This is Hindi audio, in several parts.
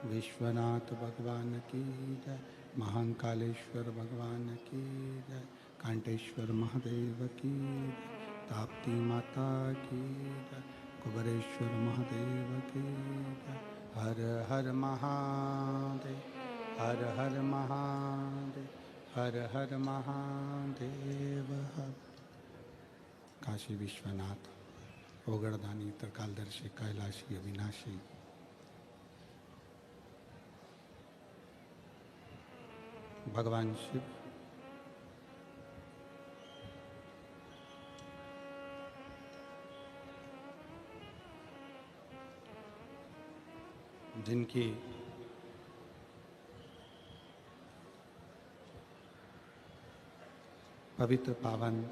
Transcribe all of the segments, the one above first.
विश्वनाथ भगवान की जय। महाकालेश्वर भगवान की जय। कांटेश्वर महादेव की जय। ताप्ती माता की जय। कुबरेश्वर महादेव की जय। हर हर महादेव, हर हर महादेव, हर हर महादेव। हर काशी विश्वनाथ, ओगड़दानी, त्रिकालदर्शी, कैलाशी, अविनाशी, भगवान शिव जिनकी पवित्र पावन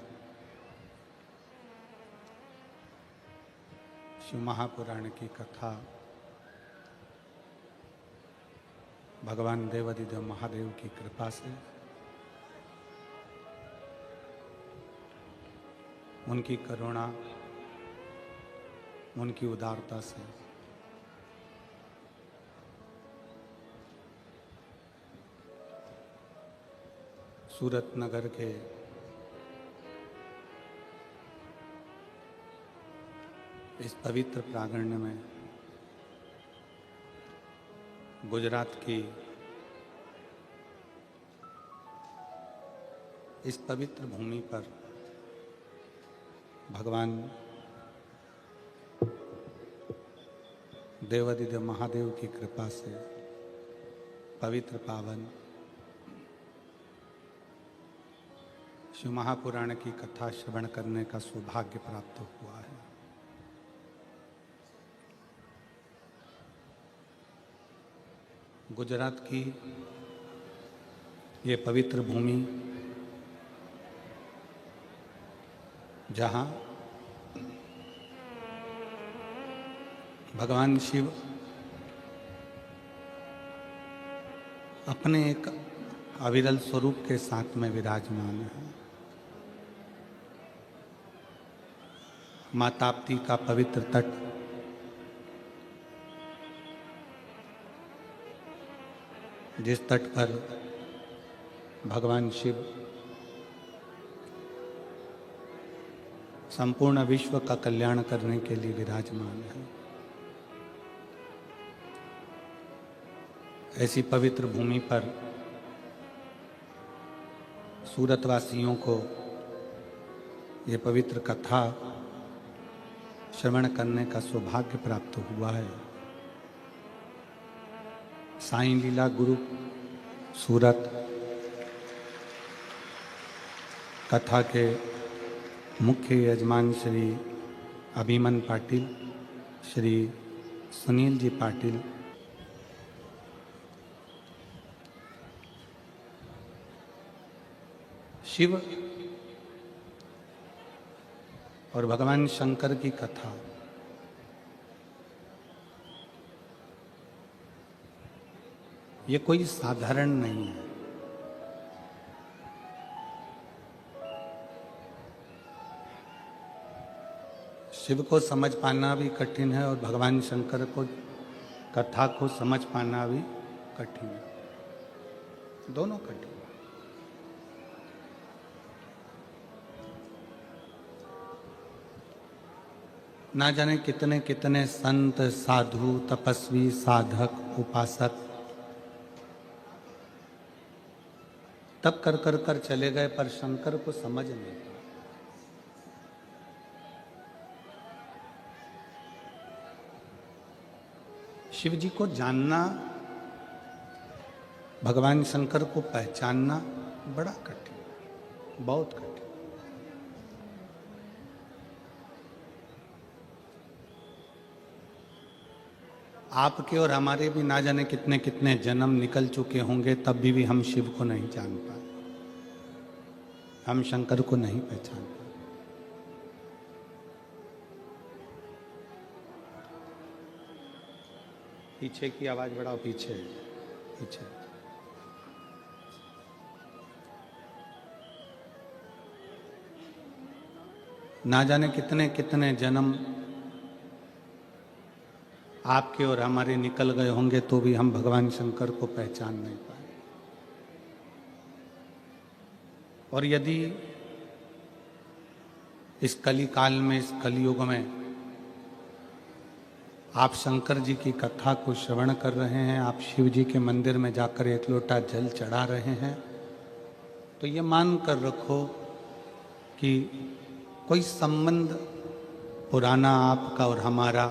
शिव महापुराण की कथा भगवान देवाधिदेव महादेव की कृपा से, उनकी करुणा, उनकी उदारता से सूरत नगर के इस पवित्र प्रांगण में गुजरात की इस पवित्र भूमि पर भगवान देवाधिदेव महादेव की कृपा से पवित्र पावन शिव महापुराण की कथा श्रवण करने का सौभाग्य प्राप्त हुआ है। गुजरात की ये पवित्र भूमि, जहाँ भगवान शिव अपने एक अविरल स्वरूप के साथ में विराजमान है। माँ ताप्ती का पवित्र तट, जिस तट पर भगवान शिव संपूर्ण विश्व का कल्याण करने के लिए विराजमान है, ऐसी पवित्र भूमि पर सूरतवासियों को ये पवित्र कथा श्रवण करने का सौभाग्य प्राप्त हुआ है। साईं लीला गुरु सूरत कथा के मुख्य यजमान श्री अभिमन पाटिल, श्री सुनील जी पाटिल, शिव और भगवान शंकर की कथा ये कोई साधारण नहीं है। शिव को समझ पाना भी कठिन है और भगवान शंकर को कथा को समझ पाना भी कठिन है, दोनों कठिन है। ना जाने कितने कितने संत, साधु, तपस्वी, साधक, उपासक तब कर चले गए, पर शंकर को समझ नहीं। शिव जी को जानना, भगवान शंकर को पहचानना बड़ा कठिन, बहुत कठिन। आपके और हमारे भी ना जाने कितने कितने जन्म निकल चुके होंगे, तब भी हम शिव को नहीं जान पाए, हम शंकर को नहीं पहचान पाए। पीछे की आवाज बढ़ाओ, पीछे पीछे। ना जाने कितने कितने जन्म आपके और हमारे निकल गए होंगे तो भी हम भगवान शंकर को पहचान नहीं पाए। और यदि इस कली काल में, इस कलयुग में आप शंकर जी की कथा को श्रवण कर रहे हैं, आप शिव जी के मंदिर में जाकर एक लोटा जल चढ़ा रहे हैं, तो ये मान कर रखो कि कोई संबंध पुराना आपका और हमारा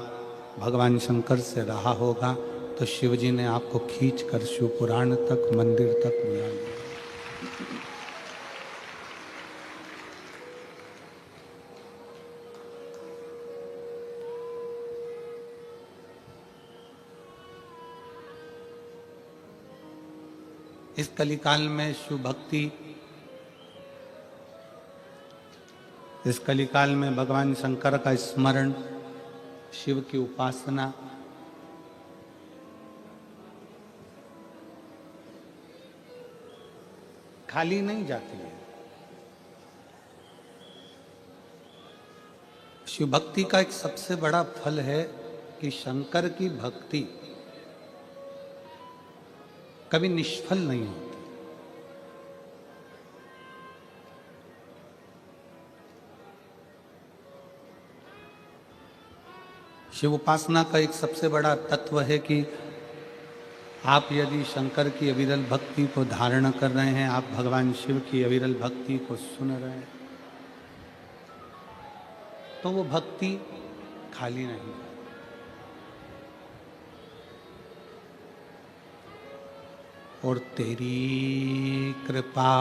भगवान शंकर से रहा होगा, तो शिव जी ने आपको खींच कर शिव पुराण तक, मंदिर तक बुला लिया। इस कलिकाल में शिव भक्ति, इस कलिकाल में भगवान शंकर का स्मरण, शिव की उपासना खाली नहीं जाती है। शिव भक्ति का एक सबसे बड़ा फल है कि शंकर की भक्ति कभी निष्फल नहीं होती। शिव उपासना का एक सबसे बड़ा तत्व है कि आप यदि शंकर की अविरल भक्ति को धारण कर रहे हैं, आप भगवान शिव की अविरल भक्ति को सुन रहे हैं, तो वो भक्ति खाली नहीं। और तेरी कृपा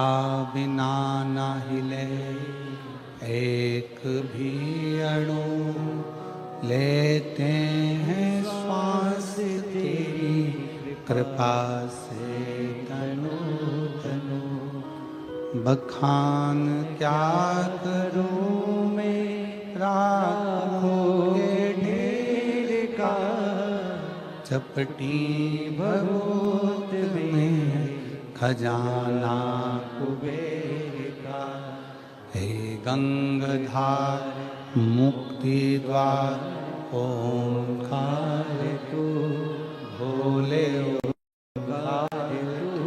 बिना ना हिले एक भी अणु, लेते हैं श्वास तेरी कृपा से तनु तनु। बखान क्या करूं मेरा खोगे ढेर का, चपटी भभूत में खजाना कुबेर का। हे गंगाधार मुक्ति द्वार ओंकार तू, भोले ओंकार तू।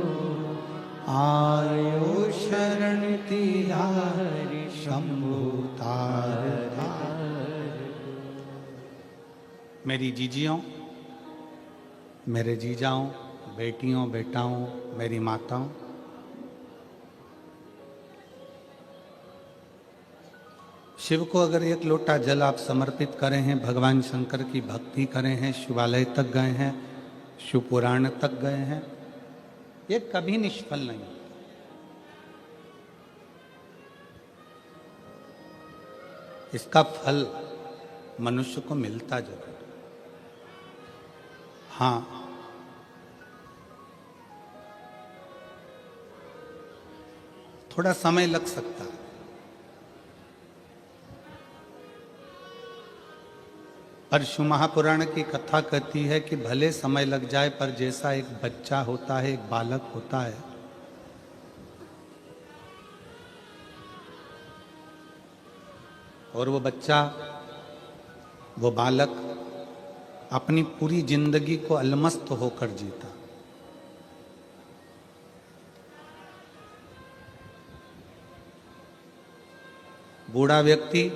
आयो शरण तिहारी शंभु तार तार। मेरी जीजियों, मेरे जीजाओं, बेटियों, बेटाओं, मेरी माताओं, शिव को अगर एक लोटा जल आप समर्पित करें हैं, भगवान शंकर की भक्ति करें हैं, शिवालय तक गए हैं, शिव पुराण तक गए हैं, ये कभी निष्फल नहीं। इसका फल मनुष्य को मिलता जरूर। हाँ, थोड़ा समय लग सकता है, पर शिव महापुराण की कथा कहती है कि भले समय लग जाए, पर जैसा एक बच्चा होता है, एक बालक होता है, और वो बच्चा, वो बालक अपनी पूरी जिंदगी को अलमस्त होकर जीता। बूढ़ा व्यक्ति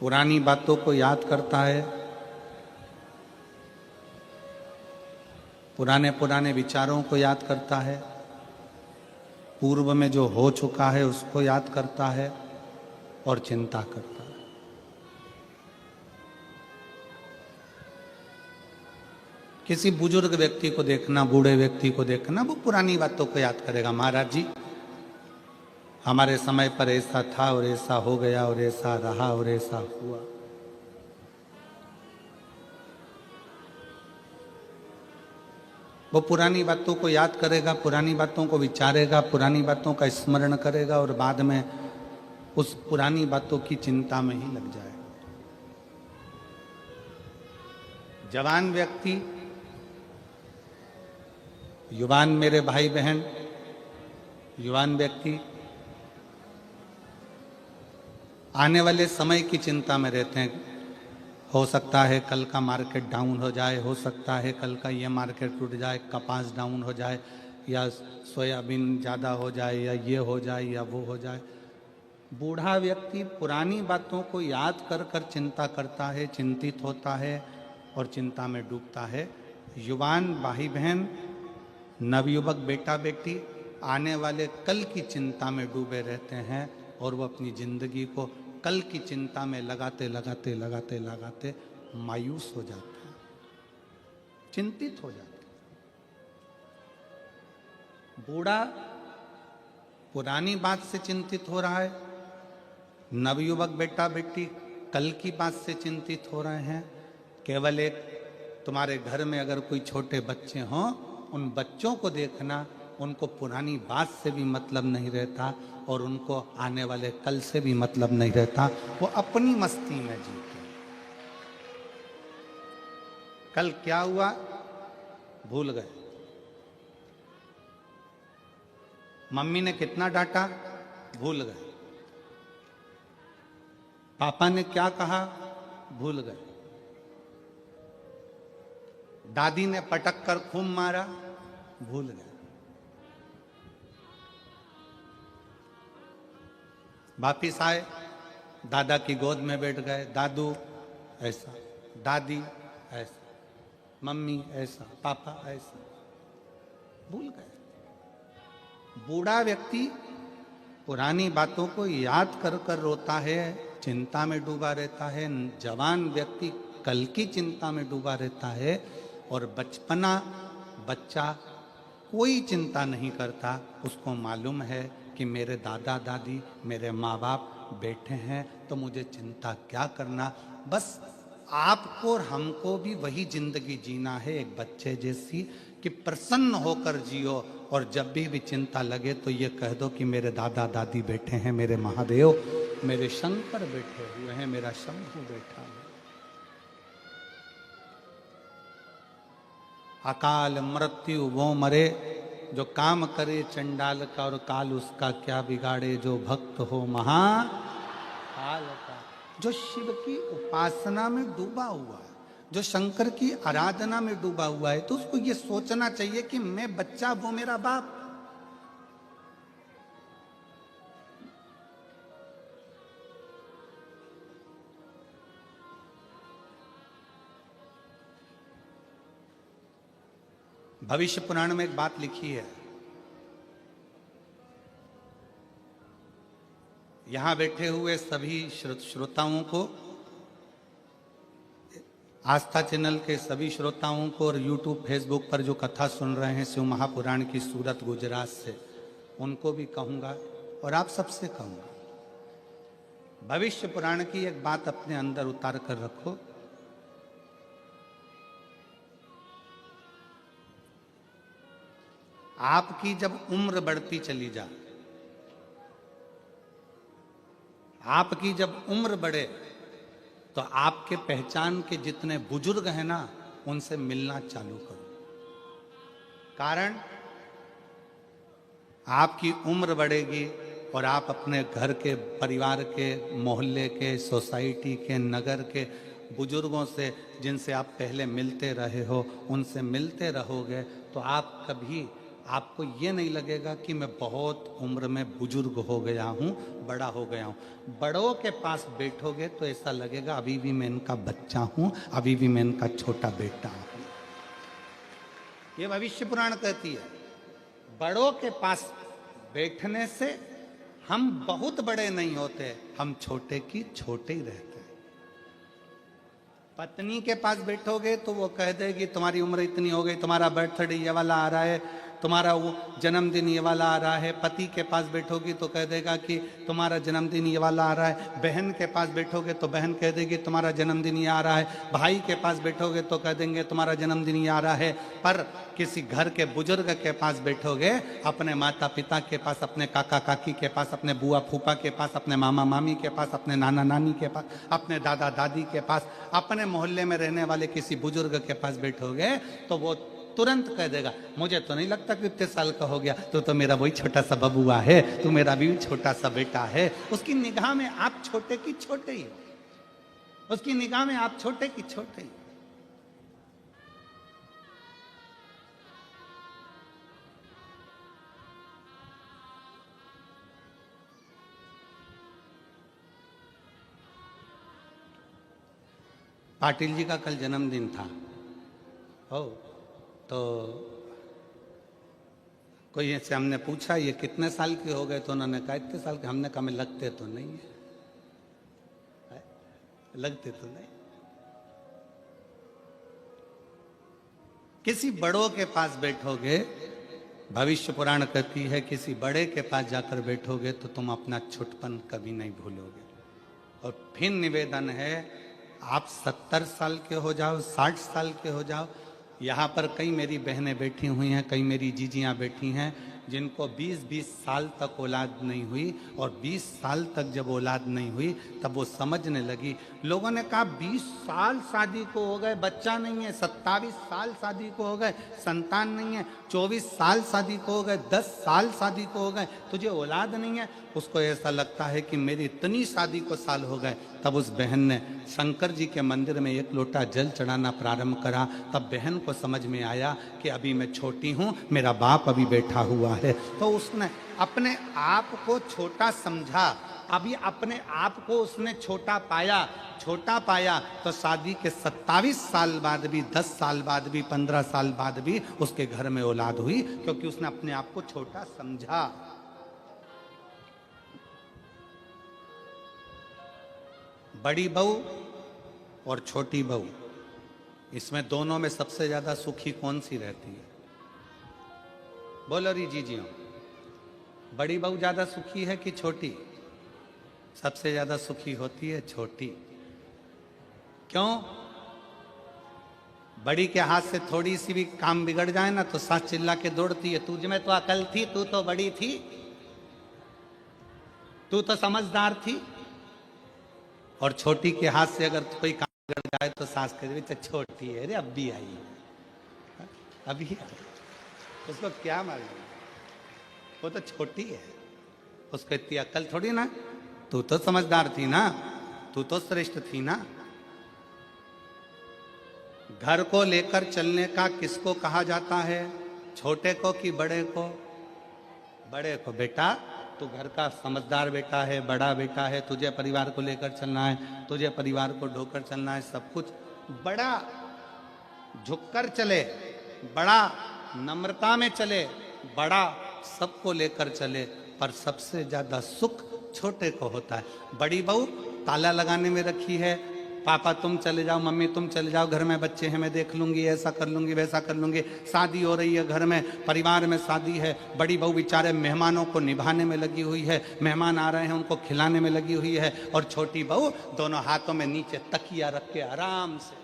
पुरानी बातों को याद करता है, पुराने पुराने विचारों को याद करता है, पूर्व में जो हो चुका है उसको याद करता है और चिंता करता है। किसी बुजुर्ग व्यक्ति को देखना, बूढ़े व्यक्ति को देखना, वो पुरानी बातों को याद करेगा। महाराज जी, हमारे समय पर ऐसा था और ऐसा हो गया और ऐसा रहा और ऐसा हुआ। वो पुरानी बातों को याद करेगा, पुरानी बातों को विचारेगा, पुरानी बातों का स्मरण करेगा और बाद में उस पुरानी बातों की चिंता में ही लग जाएगा। जवान व्यक्ति, युवान मेरे भाई बहन, युवान व्यक्ति आने वाले समय की चिंता में रहते हैं। हो सकता है कल का मार्केट डाउन हो जाए, हो सकता है कल का ये मार्केट टूट जाए, कपास डाउन हो जाए, या सोयाबीन ज़्यादा हो जाए, या ये हो जाए या वो हो जाए। बूढ़ा व्यक्ति पुरानी बातों को याद कर कर चिंता करता है, चिंतित होता है और चिंता में डूबता है। युवान भाई बहन, नवयुवक बेटा बेटी आने वाले कल की चिंता में डूबे रहते हैं और वो अपनी जिंदगी को कल की चिंता में लगाते लगाते लगाते लगाते मायूस हो जाते हैं, चिंतित हो जाते हैं। बूढ़ा पुरानी बात से चिंतित हो रहा है, नवयुवक बेटा बेटी कल की बात से चिंतित हो रहे हैं। केवल एक तुम्हारे घर में अगर कोई छोटे बच्चे हों, उन बच्चों को देखना, उनको पुरानी बात से भी मतलब नहीं रहता और उनको आने वाले कल से भी मतलब नहीं रहता, वो अपनी मस्ती में जीते। कल क्या हुआ भूल गए, मम्मी ने कितना डांटा भूल गए, पापा ने क्या कहा भूल गए, दादी ने पटक कर खूब मारा भूल गए। वापिस आए, दादा की गोद में बैठ गए, दादू ऐसा, दादी ऐसा, मम्मी ऐसा, पापा ऐसा, भूल गए। बूढ़ा व्यक्ति पुरानी बातों को याद कर कर रोता है, चिंता में डूबा रहता है। जवान व्यक्ति कल की चिंता में डूबा रहता है और बचपना बच्चा कोई चिंता नहीं करता। उसको मालूम है कि मेरे दादा दादी, मेरे माँ बाप बैठे हैं तो मुझे चिंता क्या करना। बस आपको और हमको भी वही जिंदगी जीना है एक बच्चे जैसी, कि प्रसन्न होकर जियो और जब भी चिंता लगे तो ये कह दो कि मेरे दादा दादी बैठे हैं, मेरे महादेव, मेरे शंकर बैठे हुए हैं, मेरा शंभू बैठा है। अकाल मृत्यु वो मरे जो काम करे चंडाल का, और काल उसका क्या बिगाड़े जो भक्त हो महाकाल का। जो शिव की उपासना में डूबा हुआ है, जो शंकर की आराधना में डूबा हुआ है, तो उसको ये सोचना चाहिए कि मैं बच्चा, वो मेरा बाप। भविष्य पुराण में एक बात लिखी है, यहां बैठे हुए सभी श्रोताओं को, आस्था चैनल के सभी श्रोताओं को, और यूट्यूब फेसबुक पर जो कथा सुन रहे हैं शिव महापुराण की सूरत गुजरात से, उनको भी कहूंगा और आप सबसे कहूंगा, भविष्य पुराण की एक बात अपने अंदर उतार कर रखो। आपकी जब उम्र बढ़ती चली जाए, आपकी जब उम्र बढ़े, तो आपके पहचान के जितने बुजुर्ग हैं ना, उनसे मिलना चालू करो। कारण आपकी उम्र बढ़ेगी और आप अपने घर के, परिवार के, मोहल्ले के, सोसाइटी के, नगर के बुजुर्गों से, जिनसे आप पहले मिलते रहे हो, उनसे मिलते रहोगे, तो आप कभी, आपको ये नहीं लगेगा कि मैं बहुत उम्र में बुजुर्ग हो गया हूँ, बड़ा हो गया हूँ। बड़ों के पास बैठोगे तो ऐसा लगेगा अभी भी मैं इनका बच्चा हूँ, अभी भी मैं इनका छोटा बेटा हूँ। ये भविष्य पुराण कहती है, बड़ों के पास बैठने से हम बहुत बड़े नहीं होते, हम छोटे की छोटे ही रहते हैं। पत्नी के पास बैठोगे तो वो कह देगी तुम्हारी उम्र इतनी हो गई, तुम्हारा बर्थडे ये वाला आ रहा है, तुम्हारा वो जन्मदिन ये वाला आ रहा है। पति के पास बैठोगी तो कह देगा कि तुम्हारा जन्मदिन ये वाला आ रहा है। बहन के पास बैठोगे तो बहन कह देगी तुम्हारा जन्मदिन ये आ रहा है। भाई के पास बैठोगे तो कह देंगे तुम्हारा जन्मदिन ये आ रहा है। पर किसी घर के बुजुर्ग के पास बैठोगे, अपने माता पिता के पास, अपने काका काकी के पास, अपने बुआ फूफा के पास, अपने मामा मामी के पास, अपने नाना नानी के पास, अपने दादा दादी के पास, अपने मोहल्ले में रहने वाले किसी बुजुर्ग के पास बैठोगे तो वो तुरंत कह देगा मुझे तो नहीं लगता कि इतने साल का हो गया, तो मेरा वही छोटा सा बबुआ है, तू मेरा भी छोटा सा बेटा है। उसकी निगाह में आप छोटे की छोटे ही हो। उसकी निगाह में आप छोटे की छोटे। पाटिल जी का कल जन्मदिन था। हो तो कोई ऐसे हमने पूछा ये कितने साल के हो गए, तो उन्होंने कहा इतने साल के। हमने कहा मैं लगते तो नहीं है, लगते तो नहीं। किसी बड़ों के पास बैठोगे, भविष्य पुराण कहती है किसी बड़े के पास जाकर बैठोगे तो तुम अपना छुटपन कभी नहीं भूलोगे। और फिर निवेदन है, आप 70 साल के हो जाओ, 60 साल के हो जाओ, यहाँ पर कई मेरी बहनें बैठी हुई हैं, कई मेरी जीजियाँ बैठी हैं जिनको 20-20 साल तक औलाद नहीं हुई, और 20 साल तक जब औलाद नहीं हुई तब वो समझने लगी। लोगों ने कहा 20 साल शादी को हो गए, बच्चा नहीं है, 27 साल शादी को हो गए, संतान नहीं है, 24 साल शादी को हो गए, 10 साल शादी को हो गए, तुझे औलाद नहीं है। उसको ऐसा लगता है कि मेरी इतनी शादी को साल हो गए। तब उस बहन ने शंकर जी के मंदिर में एक लोटा जल चढ़ाना प्रारंभ करा। तब बहन को समझ में आया कि अभी मैं छोटी हूँ, मेरा बाप अभी बैठा हुआ है। तो उसने अपने आप को छोटा समझा, अभी अपने आप को उसने छोटा पाया तो शादी के 27 साल बाद भी, 10 साल बाद भी, 15 साल बाद भी उसके घर में औलाद हुई, क्योंकि उसने अपने आप को छोटा समझा। बड़ी बहू और छोटी बहू, इसमें दोनों में सबसे ज्यादा सुखी कौन सी रहती है? बोलो री जीजियों, बड़ी बहू ज्यादा सुखी है कि छोटी? सबसे ज्यादा सुखी होती है छोटी। क्यों? बड़ी के हाथ से थोड़ी सी भी काम बिगड़ जाए ना तो सास चिल्ला के दौड़ती है, तुझ में तो अकल थी, तू तो बड़ी थी, तू तो समझदार थी। और छोटी के हाथ से अगर कोई काम बिगड़ जाए तो सास कह तो छोटी है रे, अब भी आई, अभी आई, उसको क्या मालूम, वो तो छोटी है, उसको इतनी अक्ल थोड़ी ना। तू तो समझदार थी ना, तू तो श्रेष्ठ थी ना। घर को लेकर चलने का किसको कहा जाता है? छोटे को कि बड़े को? बड़े को। बेटा तू घर का समझदार बेटा है, बड़ा बेटा है, तुझे परिवार को लेकर चलना है, तुझे परिवार को ढोकर चलना है, सब कुछ बड़ा झुककर चले, बड़ा नम्रता में चले, बड़ा सबको लेकर चले। पर सबसे ज्यादा सुख छोटे को होता है। बड़ी बहू ताला लगाने में रखी है, पापा तुम चले जाओ, मम्मी तुम चले जाओ, घर में बच्चे हैं, मैं देख लूंगी, ऐसा कर लूंगी, वैसा कर लूंगी। शादी हो रही है घर में, परिवार में शादी है, बड़ी बहू बेचारे मेहमानों को निभाने में लगी हुई है, मेहमान आ रहे हैं उनको खिलाने में लगी हुई है, और छोटी बहू दोनों हाथों में नीचे तकिया रख के आराम से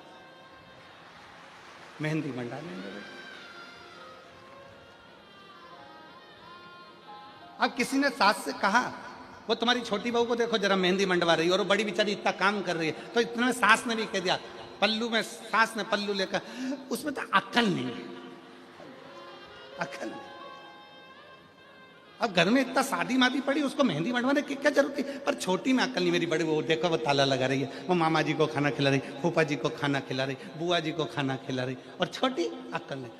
मेहंदी मंडाने में लगी। अब किसी ने सास से कहा, वो तुम्हारी छोटी बहू को देखो जरा मेहंदी मंडवा रही है, और वो बड़ी बेचारी इतना काम कर रही है, तो इतने सास ने भी कह दिया, पल्लू में सास ने पल्लू लेकर, उसमें तो अक्ल नहीं है, अक्ल नहीं। अब घर में इतना शादी मादी पड़ी, उसको मेहंदी मंडवाने की क्या जरूरत थी? पर छोटी में अक्ल नहीं। मेरी बड़ी वो देखो वो ताला लगा रही है, वो मामा जी को खाना खिला रही, फूफा जी को खाना खिला रही, बुआ जी को खाना खिला रही, और छोटी अक्ल नहीं।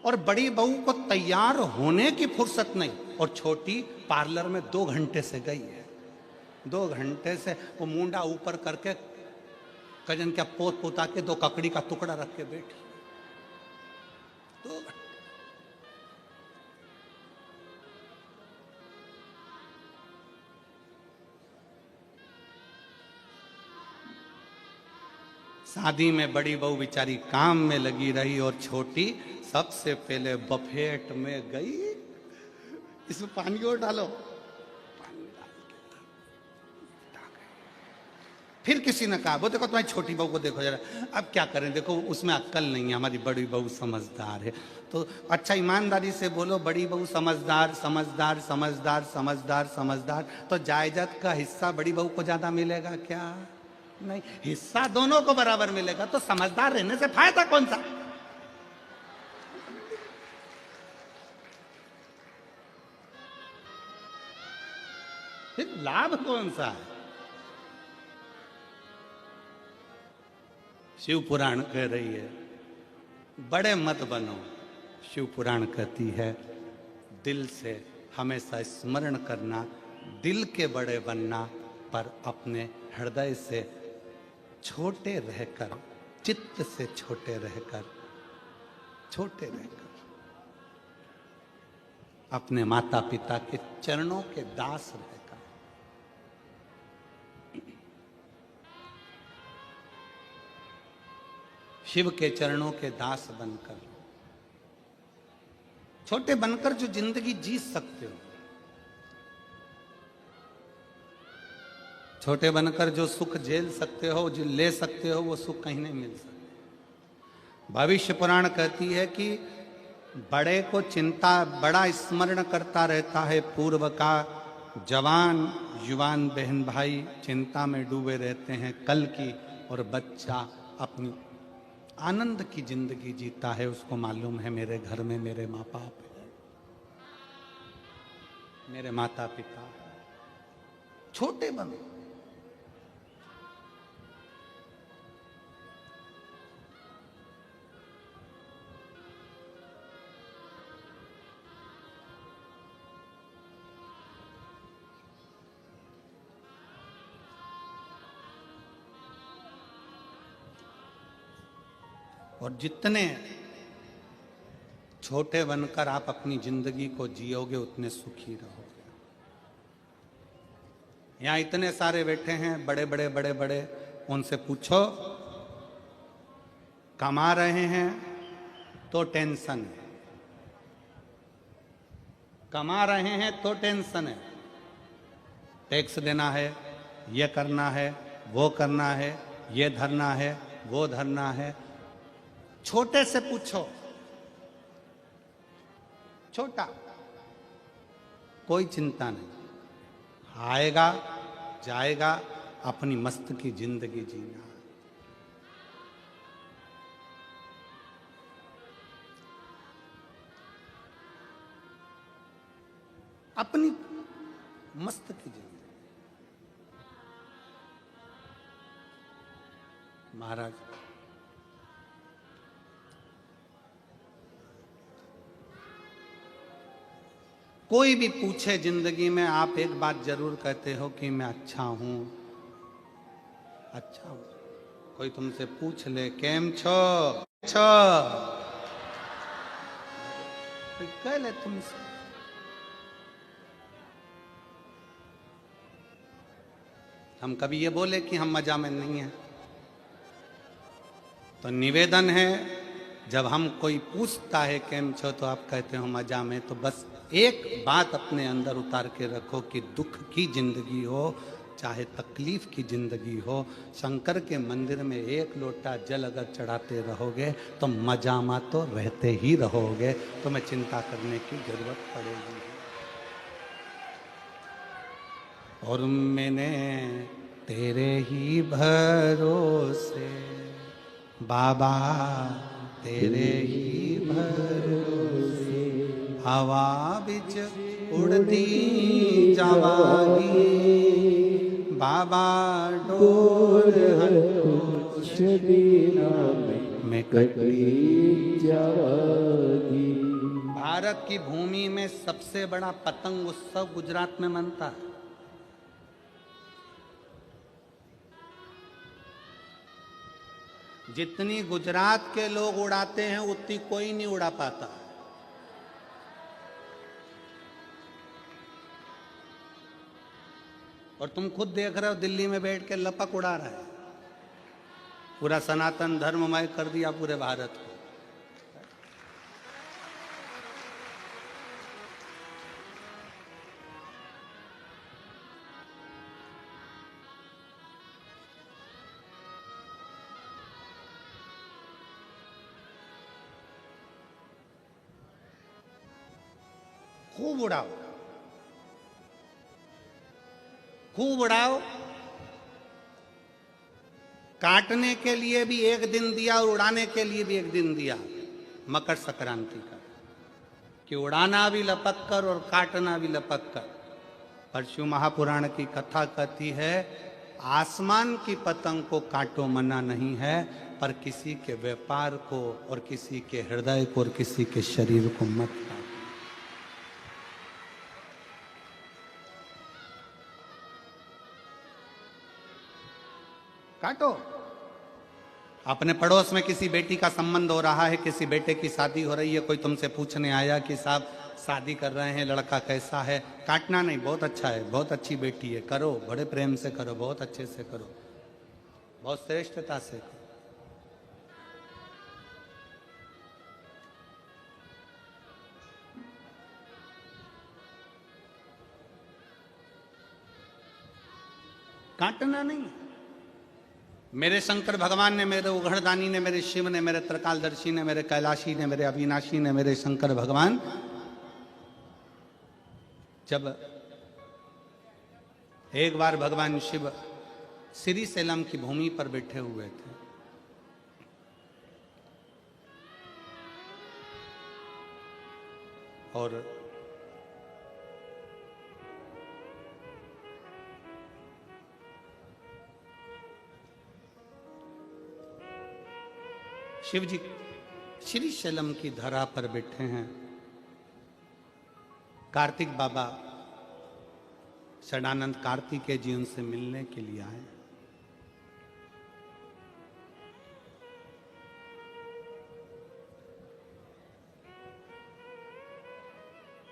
और बड़ी बहू को तैयार होने की फुर्सत नहीं, और छोटी पार्लर में 2 घंटे से गई है, 2 घंटे से वो मुंडा ऊपर करके कजन क्या पोत पोता के 2 ककड़ी का टुकड़ा रख के बैठी। 2 घंटे। शादी में बड़ी बहू बेचारी काम में लगी रही, और छोटी सबसे पहले बफेट में गई। इसमें पानी और डालो, पानी डाल के फिर किसी ने कहा, वो देखो तुम्हारी छोटी बहू को देखो जरा। अब क्या करें, देखो उसमें अक्ल नहीं है, हमारी बड़ी बहू समझदार है। तो अच्छा ईमानदारी से बोलो, बड़ी बहू समझदार समझदार समझदार समझदार समझदार, तो जायदाद का हिस्सा बड़ी बहू को ज्यादा मिलेगा क्या? नहीं, हिस्सा दोनों को बराबर मिलेगा। तो समझदार रहने से फायदा कौन सा? फिर लाभ कौन सा है? शिव पुराण कह रही है बड़े मत बनो। शिव पुराण कहती है दिल से हमेशा स्मरण करना, दिल के बड़े बनना, पर अपने हृदय से छोटे रहकर, चित्त से छोटे रहकर, छोटे रहकर अपने माता पिता के चरणों के दास रहकर, शिव के चरणों के दास बनकर, छोटे बनकर जो जिंदगी जी सकते हो, छोटे बनकर जो सुख झेल सकते हो, जो ले सकते हो, वो सुख कहीं नहीं मिल सकता। भविष्य पुराण कहती है कि बड़े को चिंता, बड़ा स्मरण करता रहता है पूर्व का, जवान युवान बहन भाई चिंता में डूबे रहते हैं कल की, और बच्चा अपनी आनंद की जिंदगी जीता है। उसको मालूम है मेरे घर में मेरे माँ बाप है, मेरे माता पिता। छोटे बनो, और जितने छोटे बनकर आप अपनी जिंदगी को जियोगे उतने सुखी रहोगे। यहां इतने सारे बैठे हैं बड़े बड़े बड़े बड़े, उनसे पूछो कमा रहे हैं तो टेंशन है, कमा रहे हैं तो टेंशन है, टैक्स देना है, ये करना है, वो करना है, ये धरना है, वो धरना है। छोटे से पूछो, छोटा, कोई चिंता नहीं, आएगा जाएगा, अपनी मस्त की जिंदगी जीना। अपनी मस्त की जिंदगी। महाराज कोई भी पूछे जिंदगी में, आप एक बात जरूर कहते हो कि मैं अच्छा हूं, अच्छा हूं। कोई तुमसे पूछ ले केम छो, छो, कह ले तुमसे। हम कभी ये बोले कि हम मजा में नहीं हैं? तो निवेदन है, जब हम कोई पूछता है केम छो तो आप कहते हो मजा में, तो बस एक बात अपने अंदर उतार के रखो कि दुख की जिंदगी हो चाहे तकलीफ की जिंदगी हो, शंकर के मंदिर में एक लोटा जल अगर चढ़ाते रहोगे तो मजामा तो रहते ही रहोगे, तुम्हें चिंता करने की जरूरत पड़ेगी। और मैंने तेरे ही भरोसे बाबा, तेरे ही भरोसे हवा बिच उड़ती जावागी, बाबा डोर में कटी जावागी। भारत की भूमि में सबसे बड़ा पतंग उत्सव गुजरात में मनता है। जितनी गुजरात के लोग उड़ाते हैं उतनी कोई नहीं उड़ा पाता। और तुम खुद देख रहे हो दिल्ली में बैठ के लपक उड़ा रहा है। पूरा सनातन धर्ममय कर दिया पूरे भारत को। खूब उड़ाओ, खूब उड़ाओ। काटने के लिए भी एक दिन दिया और उड़ाने के लिए भी एक दिन दिया, मकर संक्रांति का, कि उड़ाना भी लपक कर और काटना भी लपक कर। पर शिव महापुराण की कथा कहती है आसमान की पतंग को काटो मना नहीं है, पर किसी के व्यापार को और किसी के हृदय को और किसी के शरीर को मत काटो। अपने पड़ोस में किसी बेटी का संबंध हो रहा है, किसी बेटे की शादी हो रही है, कोई तुमसे पूछने आया कि साहब शादी कर रहे हैं, लड़का कैसा है, काटना नहीं, बहुत अच्छा है, बहुत अच्छी बेटी है, करो, बड़े प्रेम से करो, बहुत अच्छे से करो, बहुत श्रेष्ठता से करो। काटना नहीं। मेरे शंकर भगवान ने, मेरे उघड़दानी ने, मेरे शिव ने, मेरे त्रिकालदर्शी ने, मेरे कैलाशी ने, मेरे अविनाशी ने, मेरे शंकर भगवान जब एक बार भगवान शिव श्री सेलम की भूमि पर बैठे हुए थे, और शिव जी श्री शैलम की धरा पर बैठे हैं। कार्तिक बाबा षडानंद कार्तिकेय जी उनसे मिलने के लिए आए।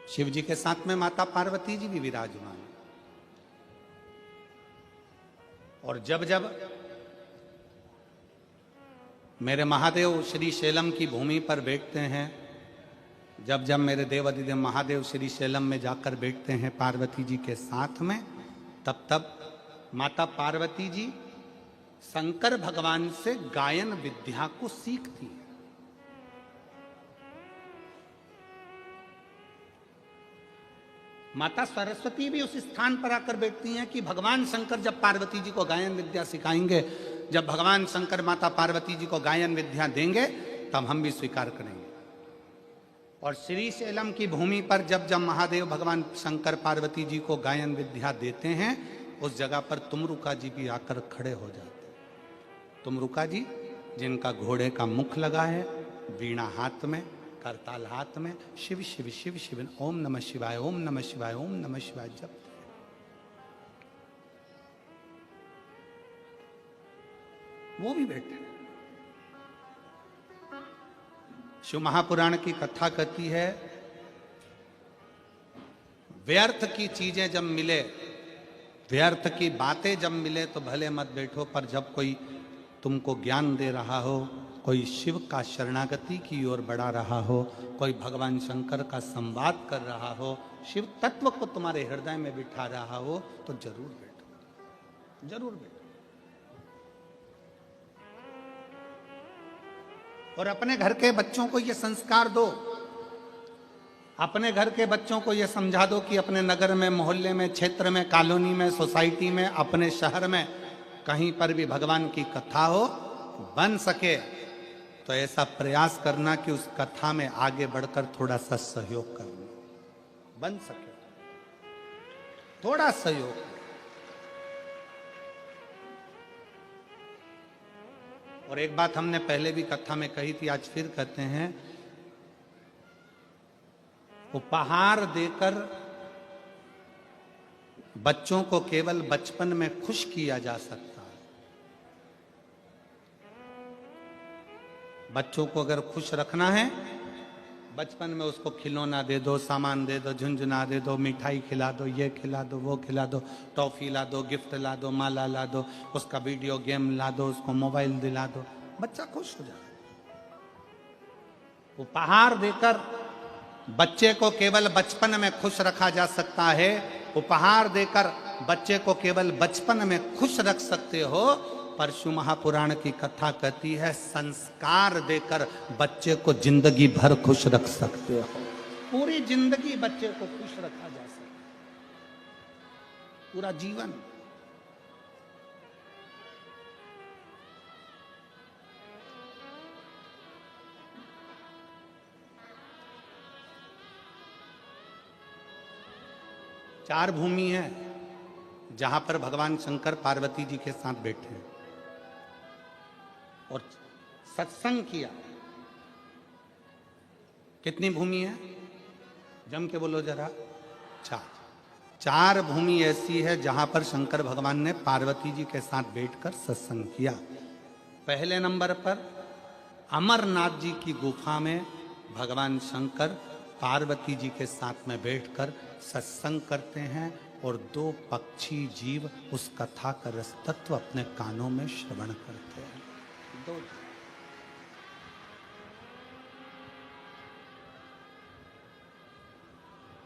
शिव जी के साथ में माता पार्वती जी भी विराजमान, और जब जब मेरे महादेव श्री शैलम की भूमि पर बैठते हैं, जब जब मेरे देवाधिदेव महादेव श्री शैलम में जाकर बैठते हैं पार्वती जी के साथ में, तब तब माता पार्वती जी शंकर भगवान से गायन विद्या को सीखती है। माता सरस्वती भी उस स्थान पर आकर बैठती हैं कि भगवान शंकर जब पार्वती जी को गायन विद्या सिखाएंगे, जब भगवान शंकर माता पार्वती जी को गायन विद्या देंगे, तब हम भी स्वीकार करेंगे। और श्री शैलम की भूमि पर जब जब महादेव भगवान शंकर पार्वती जी को गायन विद्या देते हैं, उस जगह पर तुमरुका जी भी आकर खड़े हो जाते हैं। तुमरुका जी जिनका घोड़े का मुख लगा है, वीणा हाथ में, करताल हाथ में, शिव शिव शिव शिव, ओम नमः शिवाय, ओम नमः शिवाय, ओम नमः शिवाय जप, वो भी बैठे। शिव महापुराण की कथा कहती है, व्यर्थ की चीजें जब मिले, व्यर्थ की बातें जब मिले तो भले मत बैठो, पर जब कोई तुमको ज्ञान दे रहा हो, कोई शिव का शरणागति की ओर बढ़ा रहा हो, कोई भगवान शंकर का संवाद कर रहा हो, शिव तत्व को तुम्हारे हृदय में बिठा रहा हो, तो जरूर बैठो, जरूर बैठो। और अपने घर के बच्चों को यह संस्कार दो, अपने घर के बच्चों को यह समझा दो कि अपने नगर में, मोहल्ले में, क्षेत्र में, कॉलोनी में, सोसाइटी में, अपने शहर में कहीं पर भी भगवान की कथा हो, बन सके तो ऐसा प्रयास करना कि उस कथा में आगे बढ़कर थोड़ा सा सहयोग करना, बन सके थोड़ा सहयोग। और एक बात हमने पहले भी कथा में कही थी, आज फिर कहते हैं, उपहार देकर बच्चों को केवल बचपन में खुश किया जा सकता है। बच्चों को अगर खुश रखना है, बचपन में उसको खिलौना दे दो, सामान दे दो, झुंझुना दे दो, मिठाई खिला दो, ये खिला दो, वो खिला दो, टॉफी ला दो, गिफ्ट ला दो, माला ला दो, उसका वीडियो गेम ला दो, उसको मोबाइल दिला दो, बच्चा खुश हो जाए। उपहार देकर बच्चे को केवल बचपन में खुश रखा जा सकता है, उपहार देकर बच्चे को केवल बचपन में खुश रख सकते हो, पर शिव महापुराण की कथा कहती है, संस्कार देकर बच्चे को जिंदगी भर खुश रख सकते हो। पूरी जिंदगी बच्चे को खुश रखा जा सकता है, पूरा जीवन। चार भूमि है जहां पर भगवान शंकर पार्वती जी के साथ बैठे हैं, और सत्संग किया। कितनी भूमि है? जम के बोलो जरा। चार भूमि ऐसी है जहां पर शंकर भगवान ने पार्वती जी के साथ बैठकर सत्संग किया। पहले नंबर पर अमरनाथ जी की गुफा में भगवान शंकर पार्वती जी के साथ में बैठकर सत्संग करते हैं और दो पक्षी जीव उस कथा का रसतत्व अपने कानों में श्रवण करते हैं। दो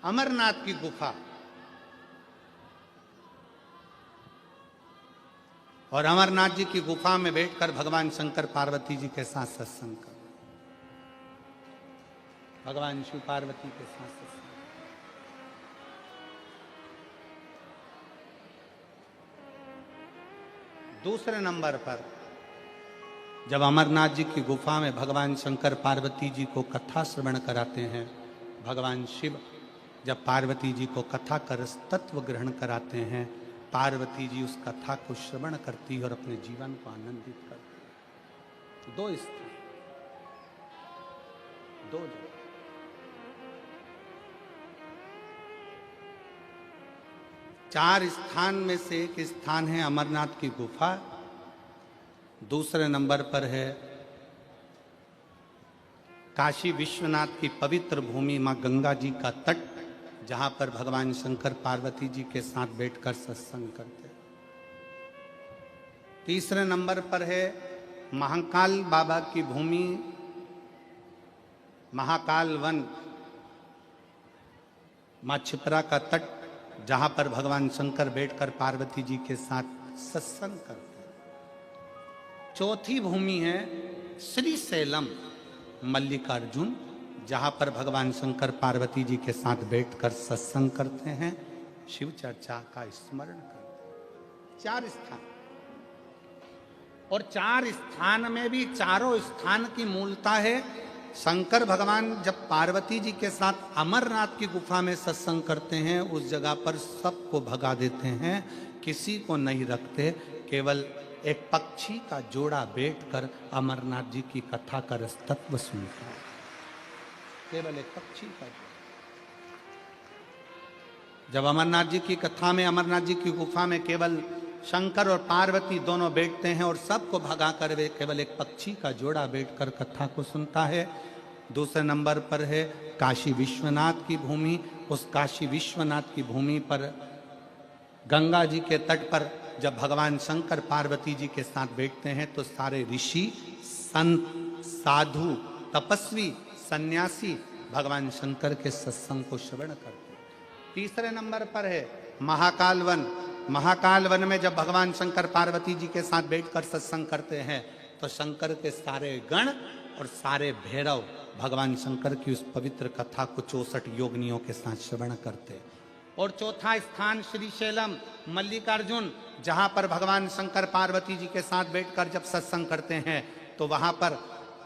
अमरनाथ की गुफा और अमरनाथ जी की गुफा में बैठकर भगवान शंकर पार्वती जी के साथ सत्संग कर, भगवान शिव पार्वती के साथ सत्संग। दूसरे नंबर पर जब अमरनाथ जी की गुफा में भगवान शंकर पार्वती जी को कथा श्रवण कराते हैं, भगवान शिव जब पार्वती जी को कथा का रसतत्व ग्रहण कराते हैं, पार्वती जी उस कथा को श्रवण करती और अपने जीवन को आनंदित करती। दो स्थान, दो जगह। चार स्थान में से एक स्थान है अमरनाथ की गुफा। दूसरे नंबर पर है काशी विश्वनाथ की पवित्र भूमि मां गंगा जी का तट, जहां पर भगवान शंकर पार्वती जी के साथ बैठकर सत्संग करते। तीसरे नंबर पर है महाकाल बाबा की भूमि, महाकाल वन, मां छिपरा का तट, जहां पर भगवान शंकर बैठकर पार्वती जी के साथ सत्संग करते हैं। चौथी भूमि है श्री सैलम मल्लिकार्जुन, जहां पर भगवान शंकर पार्वती जी के साथ बैठकर सत्संग करते हैं, शिव चर्चा का स्मरण करते हैं। चार स्थान, और चार स्थान में भी चारों स्थान की मूलता है। शंकर भगवान जब पार्वती जी के साथ अमरनाथ की गुफा में सत्संग करते हैं, उस जगह पर सबको भगा देते हैं, किसी को नहीं रखते, केवल एक पक्षी का जोड़ा बैठकर अमरनाथ जी की कथा का रसतत्व सुनता है। केवल एक पक्षी का जोड़ा। जब अमरनाथ जी की कथा में, अमरनाथ जी की गुफा में केवल शंकर और पार्वती दोनों बैठते हैं और सबको भगा कर वे केवल एक पक्षी का जोड़ा बैठकर कथा को सुनता है। दूसरे नंबर पर है काशी विश्वनाथ की भूमि। उस काशी विश्वनाथ की भूमि पर गंगा जी के तट पर जब भगवान शंकर पार्वती जी के साथ बैठते हैं तो सारे ऋषि, संत, साधु, तपस्वी, सन्यासी भगवान शंकर के सत्संग को श्रवण करते हैं। तीसरे नंबर पर है महाकाल वन। महाकाल वन में जब भगवान शंकर पार्वती जी के साथ बैठकर सत्संग करते हैं तो शंकर के सारे गण और सारे भैरव भगवान शंकर की उस पवित्र कथा को 64 योगिनियों के साथ श्रवण करते हैं। और चौथा स्थान श्रीशैलम मल्लिकार्जुन, जहां पर भगवान शंकर पार्वती जी के साथ बैठकर जब सत्संग करते हैं तो वहां पर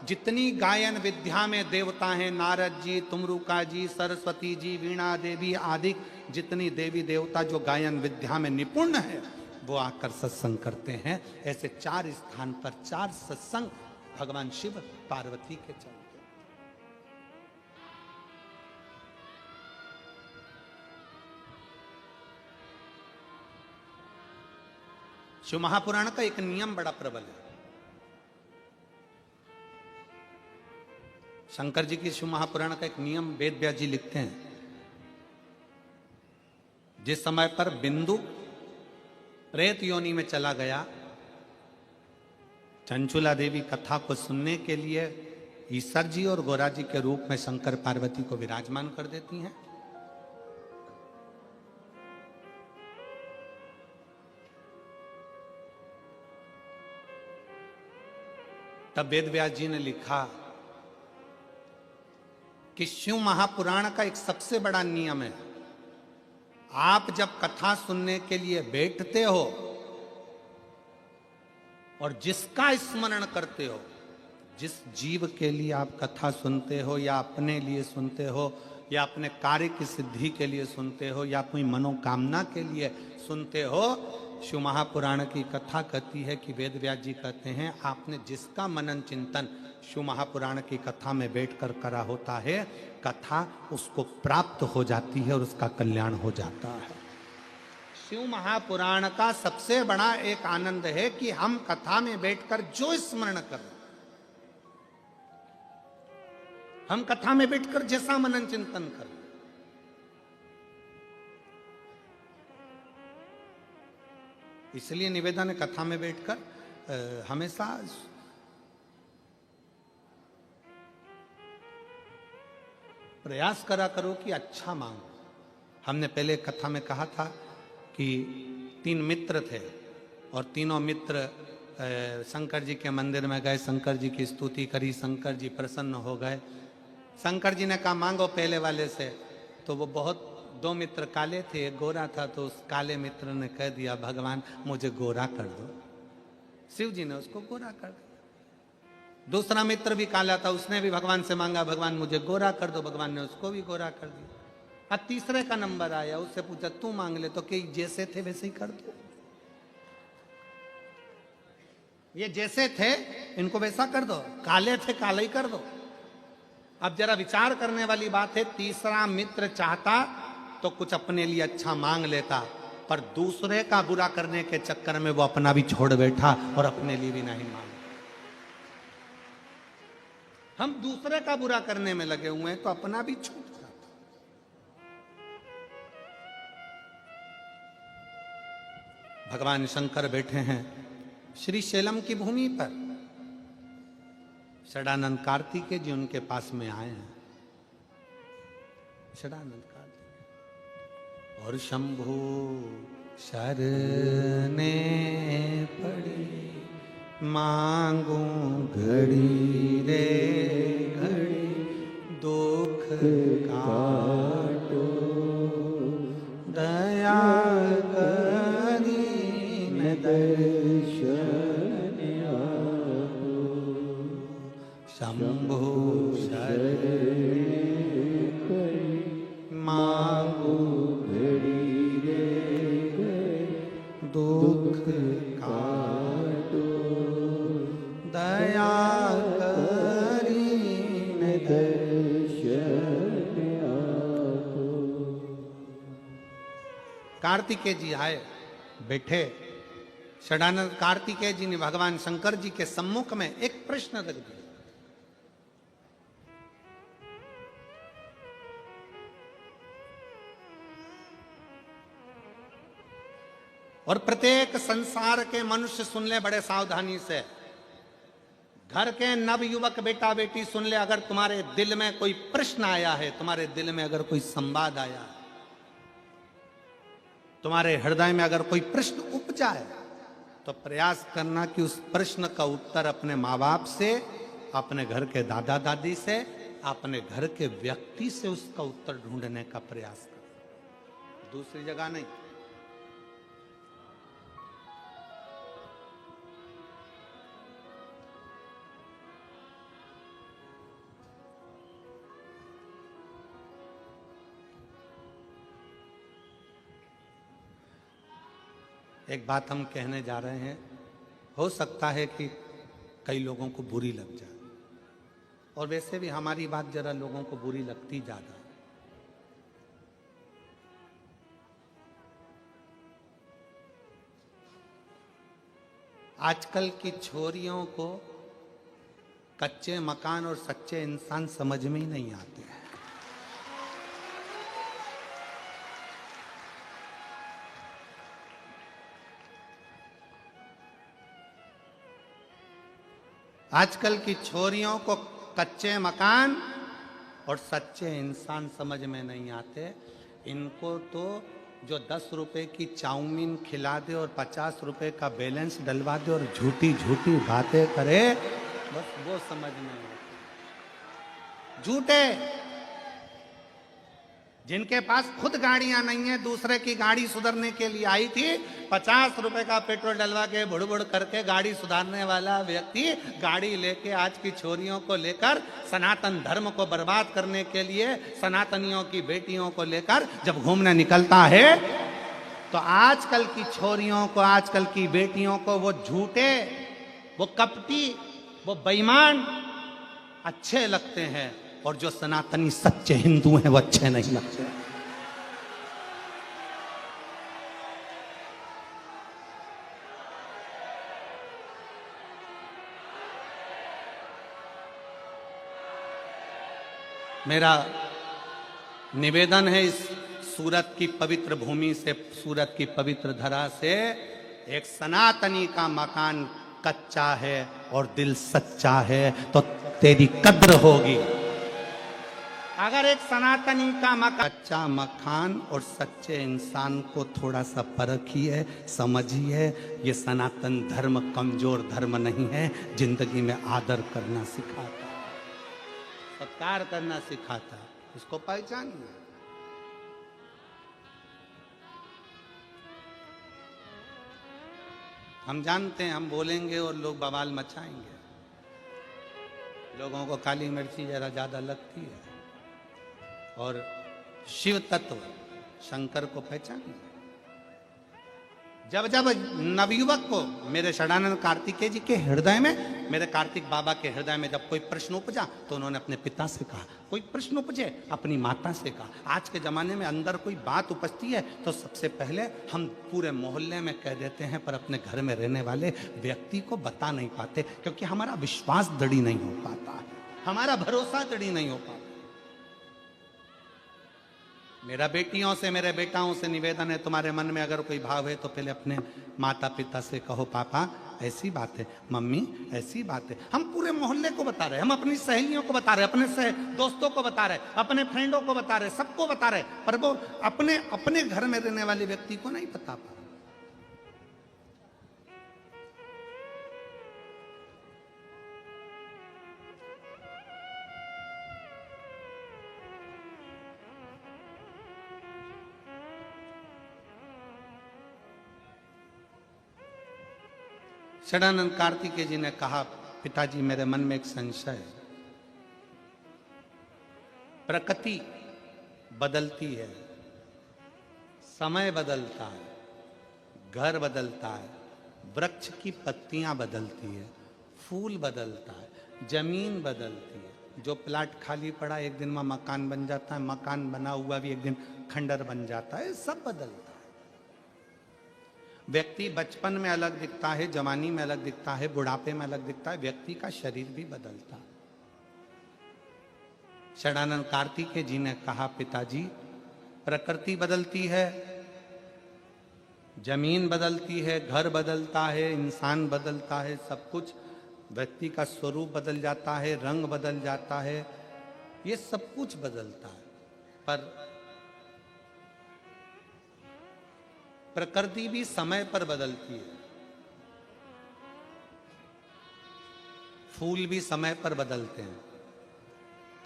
जितनी गायन विद्या में देवता हैं, नारद जी, तुमरुका जी, सरस्वती जी, वीणा देवी आदि जितनी देवी देवता जो गायन विद्या में निपुण है, वो आकर सत्संग करते हैं। ऐसे चार स्थान पर चार सत्संग भगवान शिव पार्वती के चलते। शिव महापुराण का एक नियम बड़ा प्रबल है। शंकर जी की शिव महापुराण का एक नियम वेद व्यास जी लिखते हैं, जिस समय पर बिंदु प्रेत योनि में चला गया, चंचुला देवी कथा को सुनने के लिए ईश्वर जी और गोरा जी के रूप में शंकर पार्वती को विराजमान कर देती हैं। तब वेद व्यास जी ने लिखा कि शिव महापुराण का एक सबसे बड़ा नियम है, आप जब कथा सुनने के लिए बैठते हो और जिसका स्मरण करते हो, जिस जीव के लिए आप कथा सुनते हो या अपने लिए सुनते हो या अपने कार्य की सिद्धि के लिए सुनते हो या कोई मनोकामना के लिए सुनते हो, शिव महापुराण की कथा कहती है कि वेद व्यास जी कहते हैं आपने जिसका मनन चिंतन शिव महापुराण की कथा में बैठकर करा होता है, कथा उसको प्राप्त हो जाती है और उसका कल्याण हो जाता है। शिव महापुराण का सबसे बड़ा एक आनंद है कि हम कथा में बैठकर जो स्मरण कर, हम कथा में बैठकर जैसा मनन चिंतन कर, इसलिए निवेदन है कथा में बैठकर हमेशा प्रयास करा करो कि अच्छा मांगो। हमने पहले कथा में कहा था कि 3 मित्र थे और तीनों मित्र शंकर जी के मंदिर में गए, शंकर जी की स्तुति करी, शंकर जी प्रसन्न हो गए। शंकर जी ने कहा मांगो पहले वाले से, तो वो बहुत 2 मित्र काले थे, एक गोरा था, तो उस काले मित्र ने कह दिया भगवान मुझे गोरा कर दो। शिव जी ने उसको गोरा कर दिया। दूसरा मित्र भी काला था, उसने भी भगवान से मांगा भगवान मुझे गोरा कर दो, भगवान ने उसको भी गोरा कर दिया। अब तीसरे का नंबर आया, उससे पूछा तू मांग ले, तो कि जैसे थे वैसे ही कर दो, ये जैसे थे इनको वैसा कर दो, काले थे काला ही कर दो। अब जरा विचार करने वाली बात है, तीसरा मित्र चाहता तो कुछ अपने लिए अच्छा मांग लेता, पर दूसरे का बुरा करने के चक्कर में वो अपना भी छोड़ बैठा और अपने लिए भी नहीं मांगा। हम दूसरे का बुरा करने में लगे हुए हैं तो अपना भी छूट जाता। भगवान शंकर बैठे हैं श्री शैलम की भूमि पर, षडानंद कार्तिकेय जी उनके पास में आए हैं। षडानंद कार्तिकेय और शंभु शरने पड़ी, मांगू घड़ी रे घड़ी, दुख काटो दया करी न दर्शन आपो, शंभु शरणे पड़ी, मांगू घड़ी रे घड़ी, दुख काटो दया करीन दर्शन आपो। कार्तिकेय जी आए, बैठे। षडानंद कार्तिकेय जी ने भगवान शंकर जी के सम्मुख में एक प्रश्न रख दिया। और प्रत्येक संसार के मनुष्य सुन ले बड़े सावधानी से, घर के नव युवक बेटा बेटी सुन ले, अगर तुम्हारे दिल में कोई प्रश्न आया है, तुम्हारे दिल में अगर कोई संवाद आया है, तुम्हारे हृदय में अगर कोई प्रश्न उपजा है, तो प्रयास करना कि उस प्रश्न का उत्तर अपने माँ बाप से, अपने घर के दादा दादी से, अपने घर के व्यक्ति से उसका उत्तर ढूंढने का प्रयास कर, दूसरी जगह नहीं। एक बात हम कहने जा रहे हैं, हो सकता है कि कई लोगों को बुरी लग जाए, और वैसे भी हमारी बात जरा लोगों को बुरी लगती ज्यादा। आजकल की छोरियों को कच्चे मकान और सच्चे इंसान समझ में ही नहीं आते हैं। आजकल की छोरियों को कच्चे मकान और सच्चे इंसान समझ में नहीं आते। इनको तो जो 10 रुपए की चाउमीन खिला दे और 50 रुपए का बैलेंस डलवा दे और झूठी झूठी बातें करे, बस वो समझ में आते। झूठे, जिनके पास खुद गाड़ियां नहीं है, दूसरे की गाड़ी सुधारने के लिए आई थी, 50 रुपए का पेट्रोल डलवा के बुड़ करके गाड़ी सुधारने वाला व्यक्ति गाड़ी लेके आज की छोरियों को लेकर सनातन धर्म को बर्बाद करने के लिए सनातनियों की बेटियों को लेकर जब घूमने निकलता है, तो आजकल की छोरियों को, आजकल की बेटियों को वो झूठे, वो कपटी, वो बेईमान अच्छे लगते हैं, और जो सनातनी सच्चे हिंदू हैं वो अच्छे नहीं लगते। मेरा निवेदन है, इस सूरत की पवित्र भूमि से, सूरत की पवित्र धरा से एक सनातनी का मकान कच्चा है और दिल सच्चा है तो तेरी कद्र होगी। अगर एक सनातनी का मकान, कच्चा मकान और सच्चे इंसान को थोड़ा सा परखिए, समझिए। ये सनातन धर्म कमजोर धर्म नहीं है, जिंदगी में आदर करना सिखाता, सत्कार करना सिखाता, इसको पहचानिए। हम जानते हैं हम बोलेंगे और लोग बवाल मचाएंगे, लोगों को काली मिर्ची जरा ज्यादा लगती है, और शिव तत्व शंकर को पहचानिए। जब जब नवयुवक को, मेरे षडानंद कार्तिकेय जी के हृदय में, मेरे कार्तिक बाबा के हृदय में जब कोई प्रश्न उपजा तो उन्होंने अपने पिता से कहा, कोई प्रश्न उपजे अपनी माता से कहा। आज के जमाने में अंदर कोई बात उपजती है तो सबसे पहले हम पूरे मोहल्ले में कह देते हैं, पर अपने घर में रहने वाले व्यक्ति को बता नहीं पाते, क्योंकि हमारा विश्वास दृढ़ नहीं हो पाता है, हमारा भरोसा दृढ़ नहीं हो पाता। मेरा बेटियों से, मेरे बेटाओं से निवेदन है, तुम्हारे मन में अगर कोई भाव है तो पहले अपने माता पिता से कहो, पापा ऐसी बात है, मम्मी ऐसी बात है। हम पूरे मोहल्ले को बता रहे, हम अपनी सहेलियों को बता रहे, अपने दोस्तों को बता रहे, अपने फ्रेंडों को बता रहे, सबको बता रहे, पर वो अपने अपने घर में रहने वाले व्यक्ति को नहीं बता पा। षडानंद कार्तिकेय जी ने कहा, पिताजी मेरे मन में एक संशय है, प्रकृति बदलती है, समय बदलता है, घर बदलता है, वृक्ष की पत्तियां बदलती है, फूल बदलता है, जमीन बदलती है। जो प्लाट खाली पड़ा एक दिन में मकान बन जाता है, मकान बना हुआ भी एक दिन खंडर बन जाता है, सब बदलता है। व्यक्ति बचपन में अलग दिखता है, जवानी में अलग दिखता है, बुढ़ापे में अलग दिखता है, व्यक्ति का शरीर भी बदलता है। षडानंद कार्तिकेय जी ने कहा, पिताजी प्रकृति बदलती है, जमीन बदलती है, घर बदलता है, इंसान बदलता है, सब कुछ, व्यक्ति का स्वरूप बदल जाता है, रंग बदल जाता है, ये सब कुछ बदलता है, पर प्रकृति भी समय पर बदलती है। फूल भी समय पर बदलते हैं,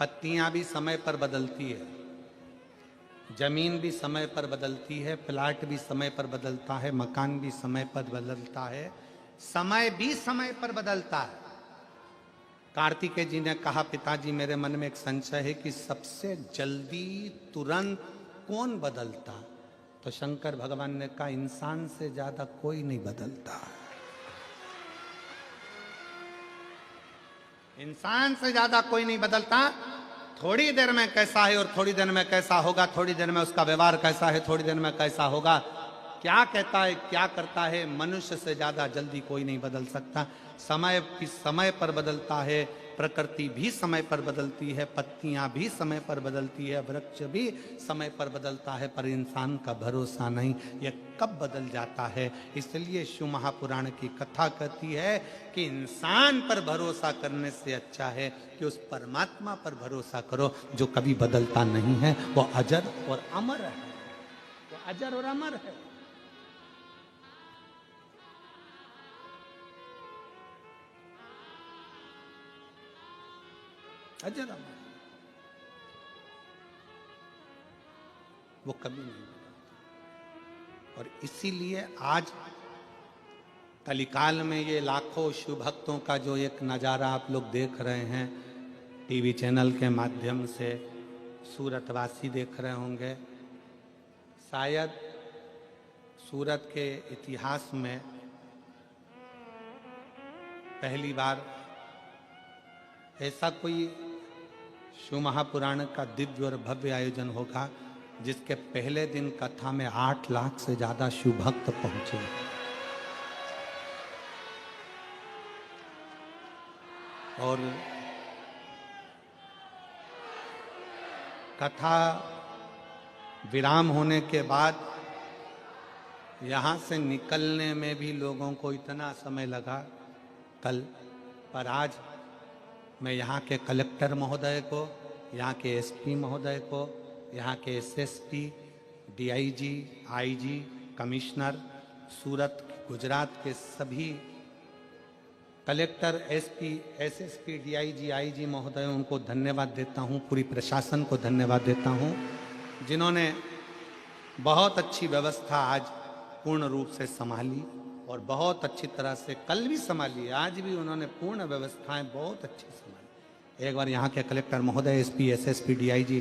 पत्तियां भी समय पर बदलती है, जमीन भी समय पर बदलती है, प्लाट भी समय पर बदलता है, मकान भी समय पर बदलता है, समय भी समय पर बदलता है। कार्तिकेय जी ने कहा, पिताजी मेरे मन में एक संशय है कि सबसे जल्दी तुरंत कौन बदलता है? तो शंकर भगवान ने कहा, इंसान से ज्यादा कोई नहीं बदलता। इंसान से ज्यादा कोई नहीं बदलता। थोड़ी देर में कैसा है और थोड़ी देर में कैसा होगा, थोड़ी देर में उसका व्यवहार कैसा है, थोड़ी देर में कैसा होगा, क्या कहता है, क्या करता है, मनुष्य से ज्यादा जल्दी कोई नहीं बदल सकता। समय की समय पर बदलता है, प्रकृति भी समय पर बदलती है, पत्तियां भी समय पर बदलती है, वृक्ष भी समय पर बदलता है, पर इंसान का भरोसा नहीं, ये कब बदल जाता है। इसलिए शिव महापुराण की कथा कहती है कि इंसान पर भरोसा करने से अच्छा है कि उस परमात्मा पर भरोसा करो जो कभी बदलता नहीं है, वो अजर और अमर है, वो अजर और अमर है। अजर अमर, वो कभी नहीं बदलता। और इसीलिए आज कलिकाल में ये लाखों शिव भक्तों का जो एक नज़ारा आप लोग देख रहे हैं टीवी चैनल के माध्यम से, सूरतवासी देख रहे होंगे, शायद सूरत के इतिहास में पहली बार ऐसा कोई शिव महापुराण का दिव्य और भव्य आयोजन होगा जिसके पहले दिन कथा में 8 लाख से ज्यादा शिव भक्त पहुंचे। और कथा विराम होने के बाद यहाँ से निकलने में भी लोगों को इतना समय लगा कल, पर आज मैं यहाँ के कलेक्टर महोदय को, यहाँ के एसपी महोदय को, यहाँ के एसएसपी, डीआईजी, आईजी, कमिश्नर, सूरत, गुजरात के सभी collector, SP, SSP, DIG, IG महोदय, उनको धन्यवाद देता हूँ। पूरी प्रशासन को धन्यवाद देता हूँ जिन्होंने बहुत अच्छी व्यवस्था आज पूर्ण रूप से संभाली और बहुत अच्छी तरह से कल भी संभाली, आज भी उन्होंने पूर्ण व्यवस्थाएं बहुत अच्छी संभाली। एक बार यहाँ के कलेक्टर महोदय, एसपी, एसएसपी, डीआईजी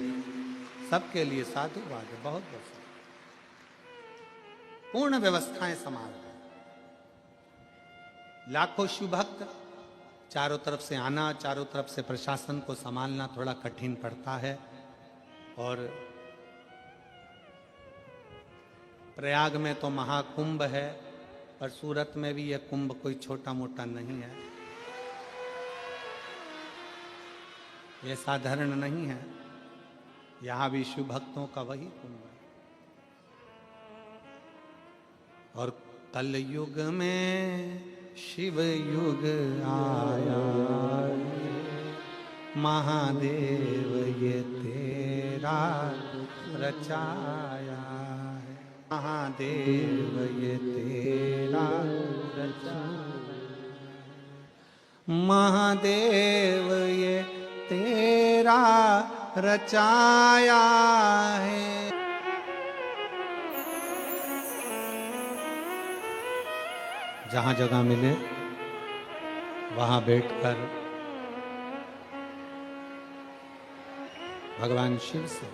सबके लिए साधुवाद है, बहुत बहुत पूर्ण व्यवस्थाएं संभाल रहे। लाखों शिव भक्त, चारों तरफ से आना, चारों तरफ से प्रशासन को संभालना थोड़ा कठिन पड़ता है। और प्रयाग में तो महाकुंभ है, पर सूरत में भी यह कुंभ कोई छोटा मोटा नहीं है, यह साधारण नहीं है। यहाँ भी शिव भक्तों का वही कुंभ है। और कल युग में शिव युग आया, महादेव ये तेरा रचाया है, महादेव ये तेरा रचाया, महादेव ये तेरा रचाया है। जहां जगह मिले वहां बैठकर भगवान शिव से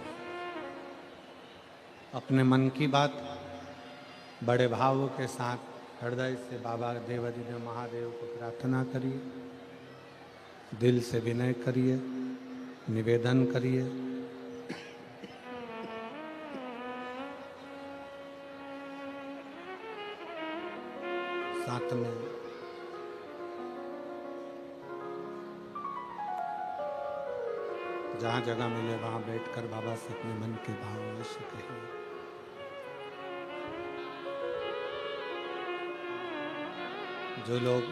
अपने मन की बात बड़े भावों के साथ हृदय से बाबा देवाधिदेव महादेव को प्रार्थना करिए, दिल से विनय करिए, निवेदन करिए। साथ में जहां जगह मिले वहां बैठकर बाबा से अपने मन के भाव अवश्य कहिए। जो लोग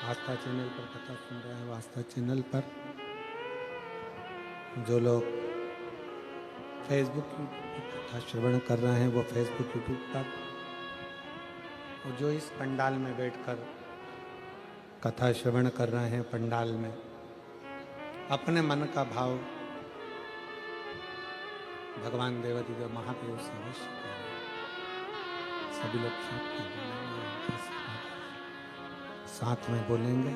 आस्था चैनल पर कथा सुन रहे हैं वो आस्था चैनल पर, जो लोग फेसबुक कथा श्रवण कर रहे हैं वो फेसबुक यूट्यूब पर, और जो इस पंडाल में बैठकर कथा श्रवण कर रहे हैं पंडाल में, अपने मन का भाव भगवान देवाधिदेव महादेव से अवश्य करें। सभी लोग साथ में बोलेंगे।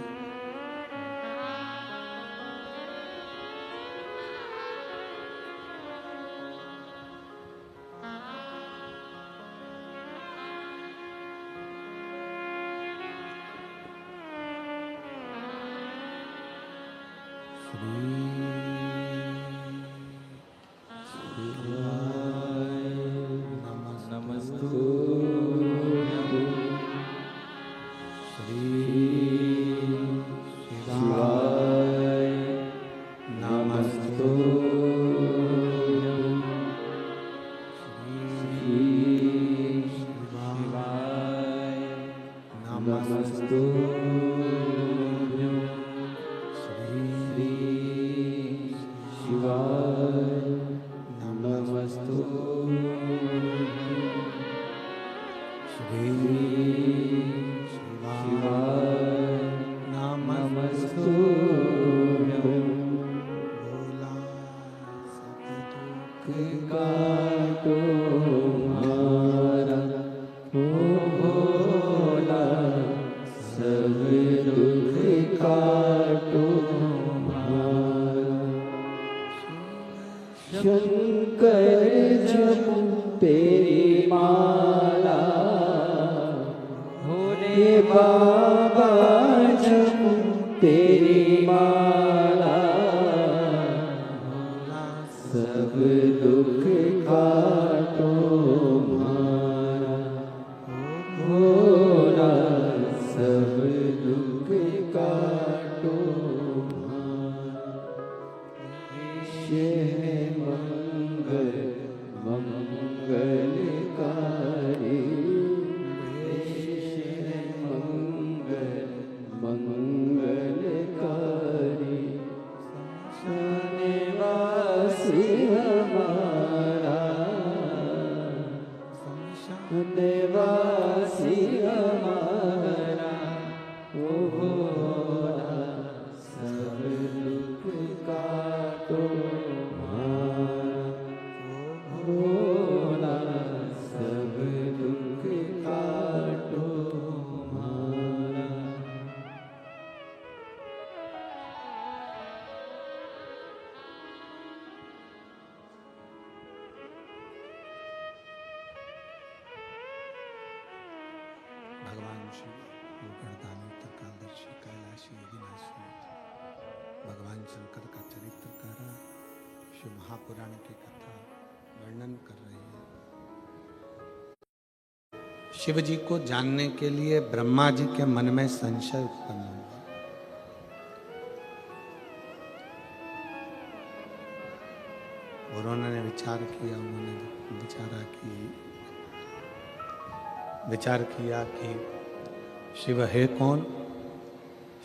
शंकर जप तेरी माला होने बाबा जपूं तेरी माला सब दुख काटो मारा होना सब दुख काटो मारा है मंगल मंगलकारी है मंगल मंगलकारी निवासी हमारा निवासी हमारा ओ भोला सब दुख काटो मारा भोला सब दुख काटो मारा। भगवान शिव गोवर्धनी त्रिकालदर्शी कैलाशी अविनाशी भगवान शंकर का चरित्र कह रहा शिव महापुराण की कथा वर्णन कर रही है। शिव जी को जानने के लिए ब्रह्मा जी के मन में संशय उत्पन्न हुआ। और उन्होंने विचार किया, उन्होंने विचार किया कि शिव है कौन,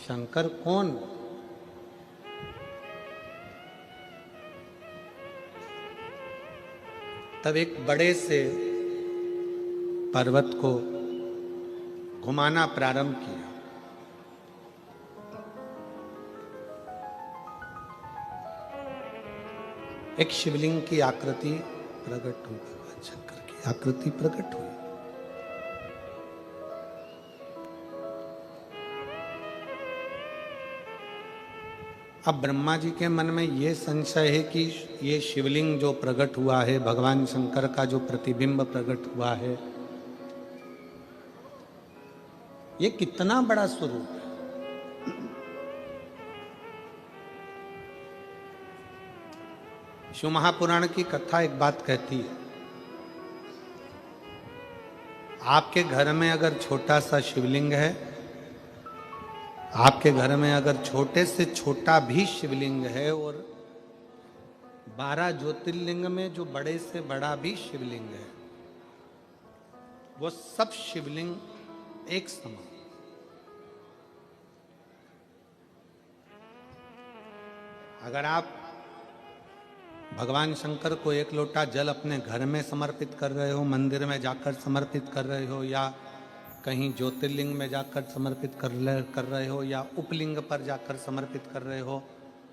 शंकर कौन। तब एक बड़े से पर्वत को घुमाना प्रारंभ किया। एक शिवलिंग की आकृति प्रकट हुई, भगवान शंकर की आकृति प्रकट हुई। अब ब्रह्मा जी के मन में यह संशय है कि ये शिवलिंग जो प्रकट हुआ है, भगवान शंकर का जो प्रतिबिंब प्रकट हुआ है, ये कितना बड़ा स्वरूप है। शिव महापुराण की कथा एक बात कहती है, आपके घर में अगर छोटा सा शिवलिंग है, आपके घर में अगर छोटे से छोटा भी शिवलिंग है, और 12 ज्योतिर्लिंग में जो बड़े से बड़ा भी शिवलिंग है, वो सब शिवलिंग एक समान। अगर आप भगवान शंकर को एक लोटा जल अपने घर में समर्पित कर रहे हो, मंदिर में जाकर समर्पित कर रहे हो, या कहीं ज्योतिर्लिंग में जाकर समर्पित कर रहे हो, या उपलिंग पर जाकर समर्पित कर रहे हो,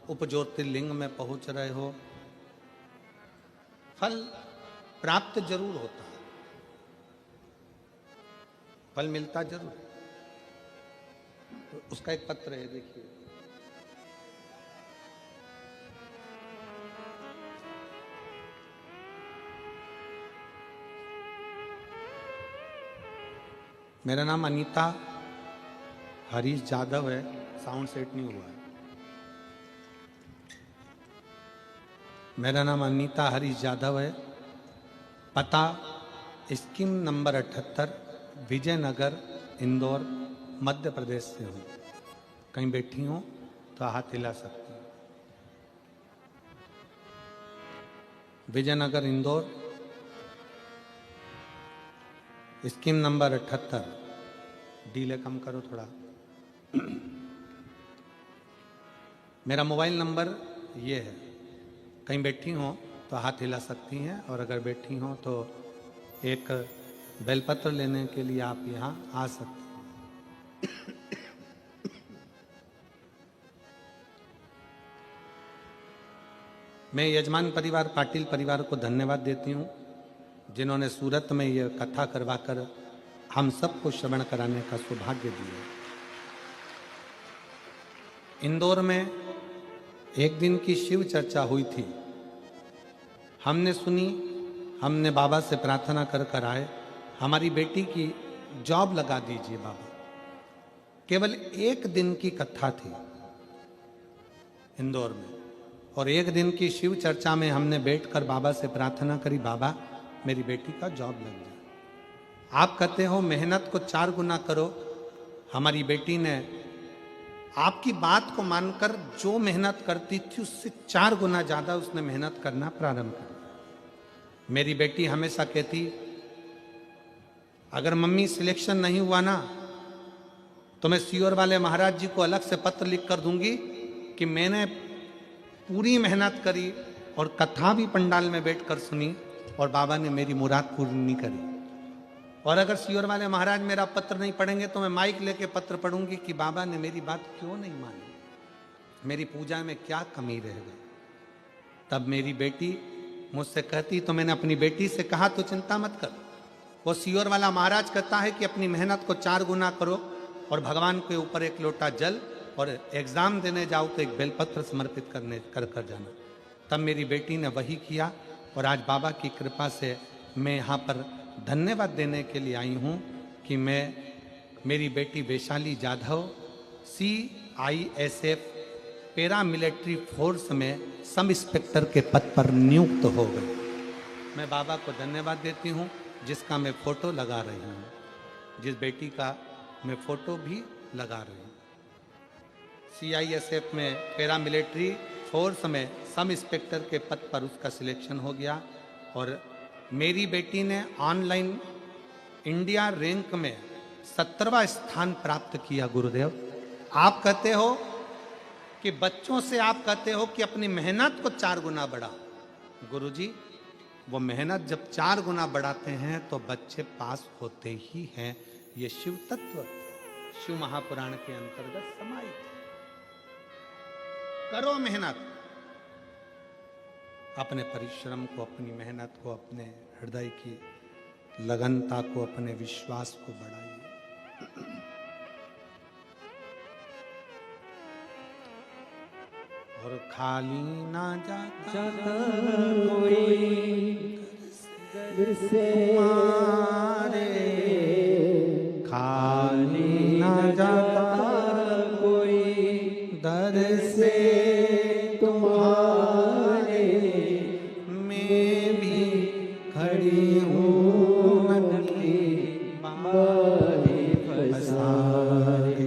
उप ज्योतिर्लिंग में पहुंच रहे हो, फल प्राप्त जरूर होता है, फल मिलता जरूर। तो उसका एक पत्र है, देखिए। मेरा नाम अनीता हरीश जाधव है, साउंड सेट नहीं हुआ है। मेरा नाम अनीता हरीश जाधव है, पता स्कीम नंबर 78 विजयनगर इंदौर मध्य प्रदेश से हूँ। कहीं बैठी हूँ तो हाथ हिला सकती हूँ। Vijaynagar Indore scheme number 78। Delay कम करो थोड़ा। मेरा मोबाइल नंबर ये है, कहीं बैठी हो तो हाथ हिला सकती हैं, और अगर बैठी हो तो एक बेलपत्र लेने के लिए आप यहाँ आ सकते हैं। मैं यजमान परिवार पाटिल परिवार को धन्यवाद देती हूँ, जिन्होंने सूरत में यह कथा करवाकर हम सबको श्रवण कराने का सौभाग्य दिया। इंदौर में एक दिन की शिव चर्चा हुई थी, हमने सुनी, हमने बाबा से प्रार्थना कर कर आए, हमारी बेटी की जॉब लगा दीजिए बाबा। केवल एक दिन की कथा थी इंदौर में, और एक दिन की शिव चर्चा में हमने बैठकर बाबा से प्रार्थना करी, बाबा मेरी बेटी का जॉब लग जाए। आप कहते हो मेहनत को 4 गुना करो। हमारी बेटी ने आपकी बात को मानकर जो मेहनत करती थी उससे 4 गुना ज्यादा उसने मेहनत करना प्रारंभ कर दिया। मेरी बेटी हमेशा कहती, अगर मम्मी सिलेक्शन नहीं हुआ ना तो मैं सीहोर वाले महाराज जी को अलग से पत्र लिख कर दूंगी कि मैंने पूरी मेहनत करी और कथा भी पंडाल में बैठकर सुनी और बाबा ने मेरी मुराद पूरी नहीं करी। और अगर सीहोर वाले महाराज मेरा पत्र नहीं पढ़ेंगे तो मैं माइक लेके पत्र पढ़ूंगी कि बाबा ने मेरी बात क्यों नहीं मानी, मेरी पूजा में क्या कमी रह गई। तब मेरी बेटी मुझसे कहती, तो मैंने अपनी बेटी से कहा तो चिंता मत कर, वो सीहोर वाला महाराज कहता है कि अपनी मेहनत को 4 गुना करो और भगवान के ऊपर एक लोटा जल, और एग्जाम देने जाओ तो एक बेलपत्र समर्पित कर जाना। तब मेरी बेटी ने वही किया और आज बाबा की कृपा से मैं यहाँ पर धन्यवाद देने के लिए आई हूँ कि मेरी बेटी Vaishali Jadhav CISF para military force में सब इंस्पेक्टर के पद पर नियुक्त हो गई। मैं बाबा को धन्यवाद देती हूँ जिसका मैं फोटो लगा रही हूँ, जिस बेटी का मैं फोटो भी लगा रही हूँ। CISF में पैरा मिलिट्री फोर्स में सब इंस्पेक्टर के पद पर उसका सिलेक्शन हो गया। और मेरी बेटी ने ऑनलाइन इंडिया रैंक में 17वां स्थान प्राप्त किया। गुरुदेव, आप कहते हो कि बच्चों से आप कहते हो कि अपनी मेहनत को 4 गुना बढ़ा। गुरुजी, वो मेहनत जब 4 गुना बढ़ाते हैं तो बच्चे पास होते ही हैं। ये शिव तत्व शिव महापुराण के अंतर्गत समाहित है। करो मेहनत, अपने परिश्रम को, अपनी मेहनत को, अपने हृदय की लगनता को, अपने विश्वास को बढ़ाइए। और खाली ना जाता कोई घर से हमारे, खाली ना जाता कोई दर से तुम्हारे, मैं भी खड़ी हूँ बारी पसारे,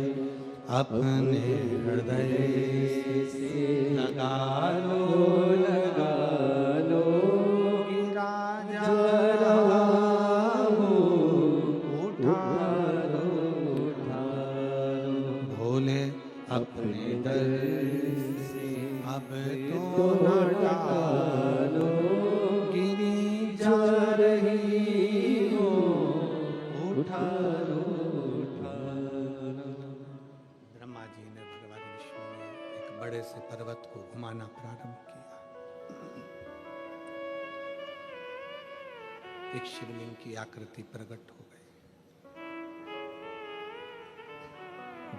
अपने हृदय से लगा लगा लो राजा उठा लो भोले अपने दर से अब तो न टालो, गिरी जा रही हो उठा लो। ब्रह्मा जी ने भगवान विष्णु ने एक बड़े से पर्वत को घुमाना प्रारंभ किया। एक शिवलिंग की आकृति प्रकट हो गई।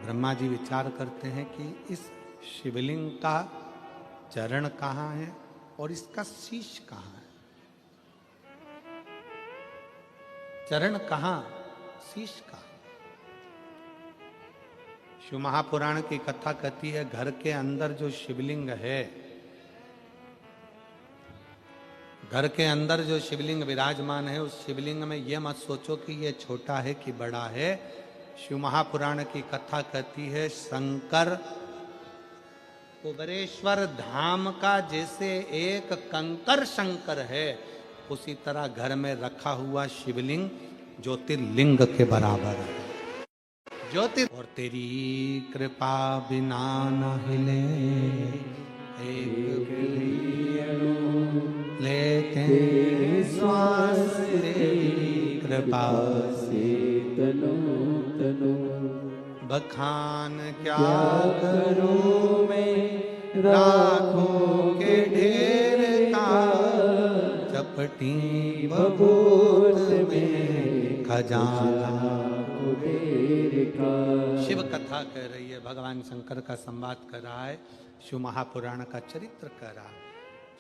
ब्रह्मा जी विचार करते हैं कि इस शिवलिंग का चरण कहाँ है और इसका शीश कहाँ है। चरण कहाँ, शीश कहाँ। शिव महापुराण की कथा कहती है घर के अंदर जो शिवलिंग है, घर के अंदर जो शिवलिंग विराजमान है, उस शिवलिंग में यह मत सोचो कि यह छोटा है कि बड़ा है। शिव महापुराण की कथा कहती है शंकर कुबेरेश्वर धाम का जैसे एक कंकर शंकर है, उसी तरह घर में रखा हुआ शिवलिंग ज्योतिर्लिंग के बराबर है। और तेरी कृपा बिना न हिले एक भी अणु, लेते श्वास तेरी कृपा से तनु तनु, बखान क्या करूं मैं राखों के ढेर का, चपटी बबूत में खजाना। कुबेर का। शिव कथा कह रही है, भगवान शंकर का संवाद कर रहा है, शिव महापुराण का चरित्र कह रहा है।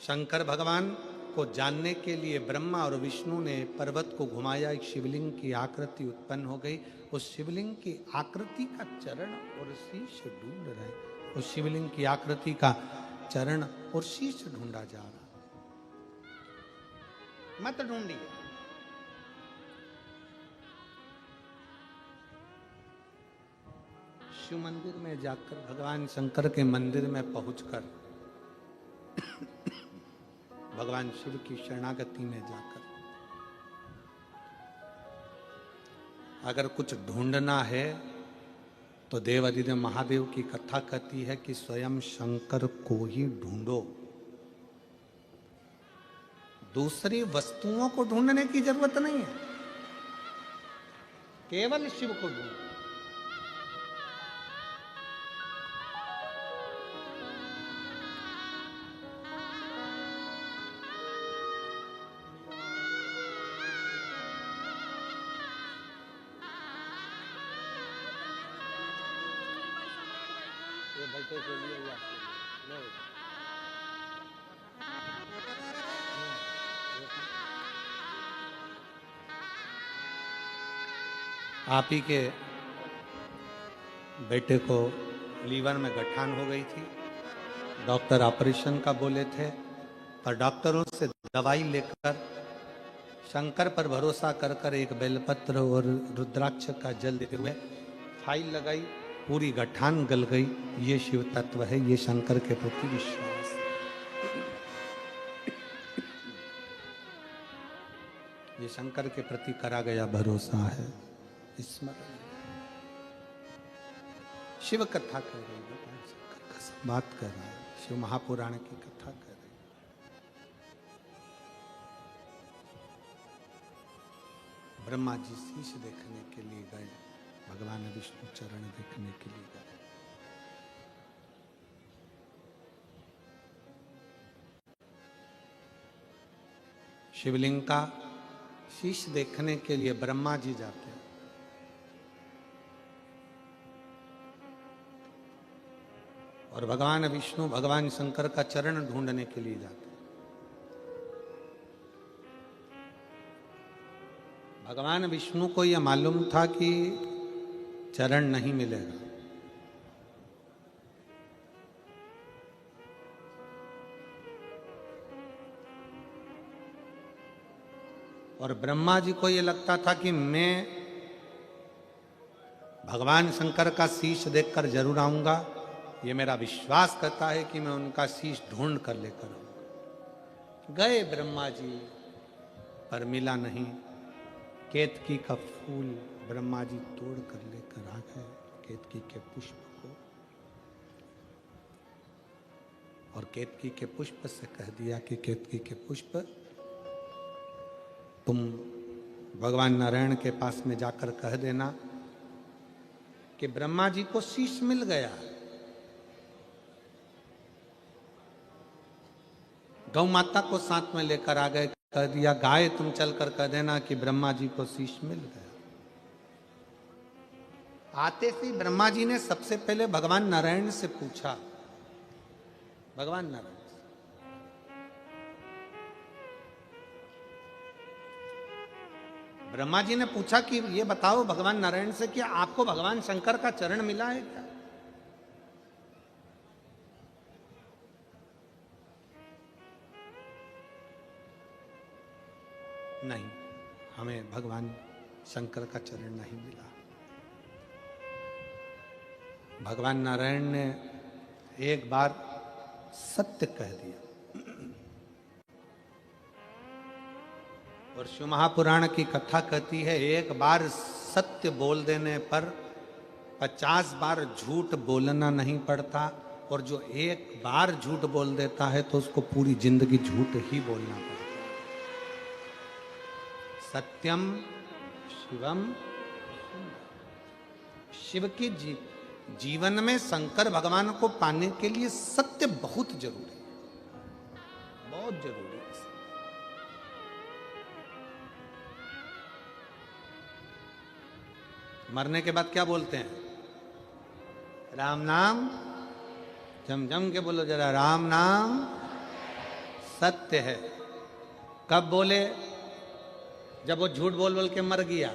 शंकर भगवान को जानने के लिए ब्रह्मा और विष्णु ने पर्वत को घुमाया, एक शिवलिंग की आकृति उत्पन्न हो गई। उस शिवलिंग की आकृति का चरण और शीश ढूंढ रहे, उस शिवलिंग की आकृति का चरण और शीश ढूंढा जा रहा। मत ढूंढिए, शिव मंदिर में जाकर, भगवान शंकर के मंदिर में पहुंचकर, भगवान शिव की शरणागति में जाकर अगर कुछ ढूंढना है तो देवाधिदेव महादेव की कथा कहती है कि स्वयं शंकर को ही ढूंढो, दूसरी वस्तुओं को ढूंढने की जरूरत नहीं है, केवल शिव को ढूंढो। बैठे के लिए या नहीं, आप ही के बेटे को लीवर में गठान हो गई थी, डॉक्टर ऑपरेशन का बोले थे, पर डॉक्टरों से दवाई लेकर शंकर पर भरोसा कर कर एक बेलपत्र और रुद्राक्ष का जल देते हुए फाइल लगाई, पूरी गठान गल गई। ये शिव तत्व है, ये शंकर के प्रति विश्वास। ये शंकर के प्रति करा गया भरोसा है, स्मरण। शिव कथा कर रही है, शंकर का बात कर रहा है, शिव महापुराण की कथा कर रही है। ब्रह्मा जी शीश देखने के लिए गए, भगवान विष्णु चरण देखने के लिए गए। शिवलिंग का शीश देखने के लिए ब्रह्मा जी जाते हैं, और भगवान विष्णु भगवान शंकर का चरण ढूंढने के लिए जाते हैं। भगवान विष्णु को यह मालूम था कि चरण नहीं मिलेगा, और ब्रह्मा जी को यह लगता था कि मैं भगवान शंकर का शीश देखकर जरूर आऊंगा, ये मेरा विश्वास करता है कि मैं उनका शीश ढूंढ कर लेकर आऊंगा। गए ब्रह्मा जी, पर मिला नहीं। केतकी का फूल ब्रह्मा जी तोड़ कर लेकर आ गए, केतकी के पुष्प को, और केतकी के पुष्प से कह दिया कि केतकी के पुष्प तुम भगवान नारायण के पास में जाकर कह देना कि ब्रह्मा जी को शीश मिल गया। गौ माता को साथ में लेकर आ गए, कह दिया गाय तुम चलकर कह देना कि ब्रह्मा जी को शीश मिल गया। आते से ब्रह्मा जी ने सबसे पहले भगवान नारायण से पूछा, भगवान नारायण ब्रह्मा जी ने पूछा कि ये बताओ भगवान नारायण से कि आपको भगवान शंकर का चरण मिला है क्या? नहीं, हमें भगवान शंकर का चरण नहीं मिला। भगवान नारायण ने एक बार सत्य कह दिया, और शिव महापुराण की कथा कहती है एक बार सत्य बोल देने पर 50 बार झूठ बोलना नहीं पड़ता, और जो एक बार झूठ बोल देता है तो उसको पूरी जिंदगी झूठ ही बोलना पड़ता है। सत्यम शिवम, शिव की जीवन में शंकर भगवान को पाने के लिए सत्य बहुत जरूरी है, बहुत जरूरी है। मरने के बाद क्या बोलते हैं? राम नाम, जम जम के बोलो जरा, राम नाम सत्य है। कब बोले? जब वो झूठ बोल बोल के मर गया,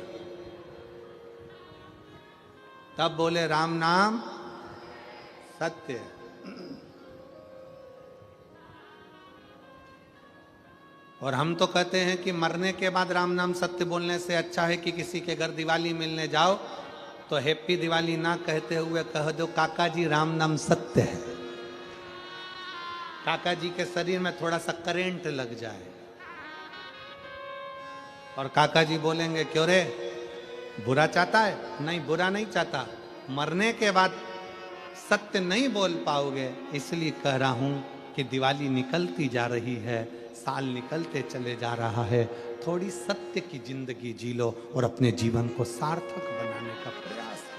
तब बोले राम नाम सत्य है। और हम तो कहते हैं कि मरने के बाद राम नाम सत्य बोलने से अच्छा है कि किसी के घर दिवाली मिलने जाओ तो हैप्पी दिवाली ना कहते हुए कह दो काका जी राम नाम सत्य है। काका जी के शरीर में थोड़ा सा करंट लग जाए और काका जी बोलेंगे क्यों रे, बुरा चाहता है? नहीं, बुरा नहीं चाहता, मरने के बाद सत्य नहीं बोल पाओगे इसलिए कह रहा हूं कि दिवाली निकलती जा रही है, साल निकलते चले जा रहा है, थोड़ी सत्य की जिंदगी जी लो और अपने जीवन को सार्थक बनाने का प्रयास करो।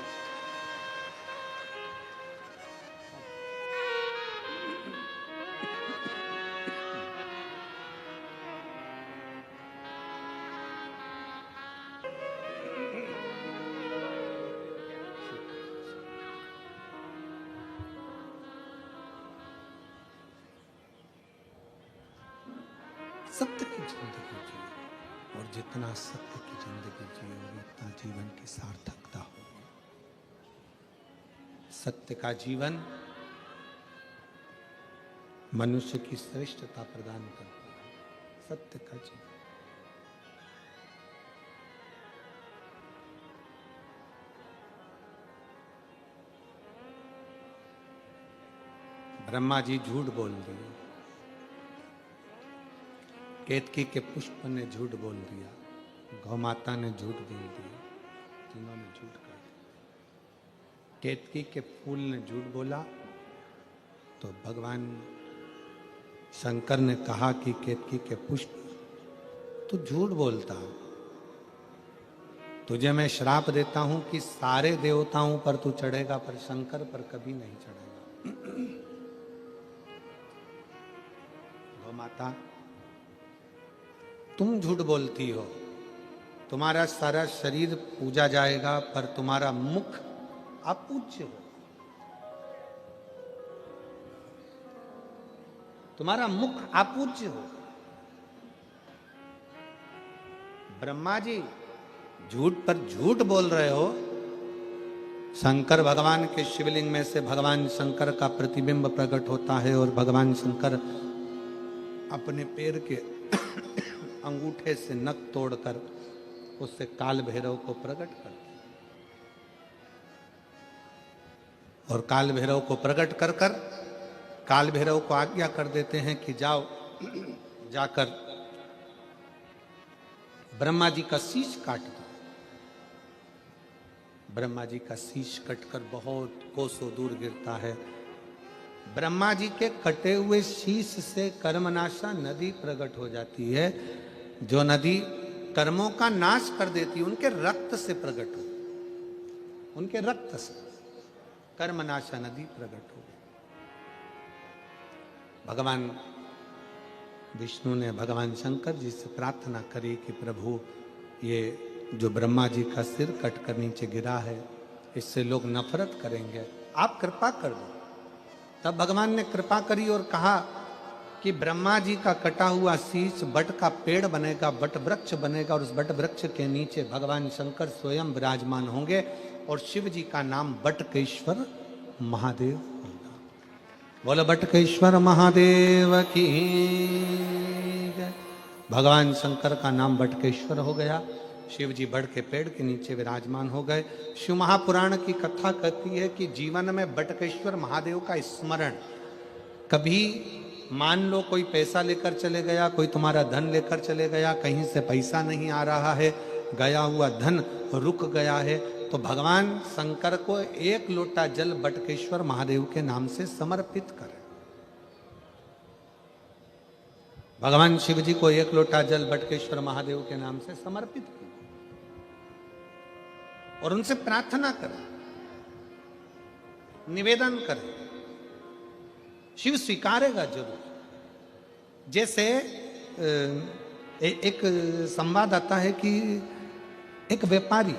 सत्य की जिंदगी जियो और जितना सत्य की जिंदगी जियोगे उतना जीवन की सार्थकता होगी। सत्य का जीवन मनुष्य की श्रेष्ठता प्रदान करता है। सत्य का जीवन। ब्रह्मा जी झूठ बोल दिए, केतकी के पुष्प ने झूठ बोल दिया, गौ माता ने झूठ बोल दिया, तीनों ने झूठ कर दिया। केतकी के फूल ने झूठ बोला तो भगवान शंकर ने कहा कि केतकी के पुष्प तू झूठ बोलता, तुझे मैं श्राप देता हूं कि सारे देवताओं पर तू चढ़ेगा पर शंकर पर कभी नहीं चढ़ेगा। गौ माता तुम झूठ बोलती हो, तुम्हारा सारा शरीर पूजा जाएगा पर तुम्हारा मुख अपूज्य हो, तुम्हारा मुख अपूज्य हो। ब्रह्मा जी झूठ पर झूठ बोल रहे हो। शंकर भगवान के शिवलिंग में से भगवान शंकर का प्रतिबिंब प्रकट होता है और भगवान शंकर अपने पैर के अंगूठे से नख तोड़कर उससे काल भैरव को प्रकट कर, और काल भैरव को प्रकट कर कर काल भैरव को आज्ञा कर देते हैं कि जाओ, जाकर ब्रह्मा जी का शीश काट दो। ब्रह्मा जी का शीश कटकर बहुत कोसों दूर गिरता है। ब्रह्मा जी के कटे हुए शीश से कर्मनाशा नदी प्रकट हो जाती है, जो नदी कर्मों का नाश कर देती है, उनके रक्त से प्रकट हो, उनके रक्त से कर्मनाशा नदी प्रकट हो। भगवान विष्णु ने भगवान शंकर जी से प्रार्थना करी कि प्रभु ये जो ब्रह्मा जी का सिर कट कर नीचे गिरा है इससे लोग नफरत करेंगे, आप कृपा कर दो। तब भगवान ने कृपा करी और कहा कि ब्रह्मा जी का कटा हुआ शीश बट का पेड़ बनेगा, बट वृक्ष बनेगा और उस बट वृक्ष के नीचे भगवान शंकर स्वयं विराजमान होंगे और शिव जी का नाम बटकेश्वर महादेव होगा। बोलो बटकेश्वर महादेव की जय। भगवान शंकर का नाम बटकेश्वर हो गया। शिव जी बड़ के पेड़ के नीचे विराजमान हो गए। शिव महापुराण की कथा कहती है कि जीवन में बटकेश्वर महादेव का स्मरण, कभी मान लो कोई पैसा लेकर चले गया, कोई तुम्हारा धन लेकर चले गया, कहीं से पैसा नहीं आ रहा है, गया हुआ धन रुक गया है, तो भगवान शंकर को एक लोटा जल बटकेश्वर महादेव के नाम से समर्पित करें। भगवान शिव जी को एक लोटा जल बटकेश्वर महादेव के नाम से समर्पित करें और उनसे प्रार्थना करें, निवेदन करें, शिव स्वीकारेगा जरूर। जैसे एक संवाद आता है कि एक व्यापारी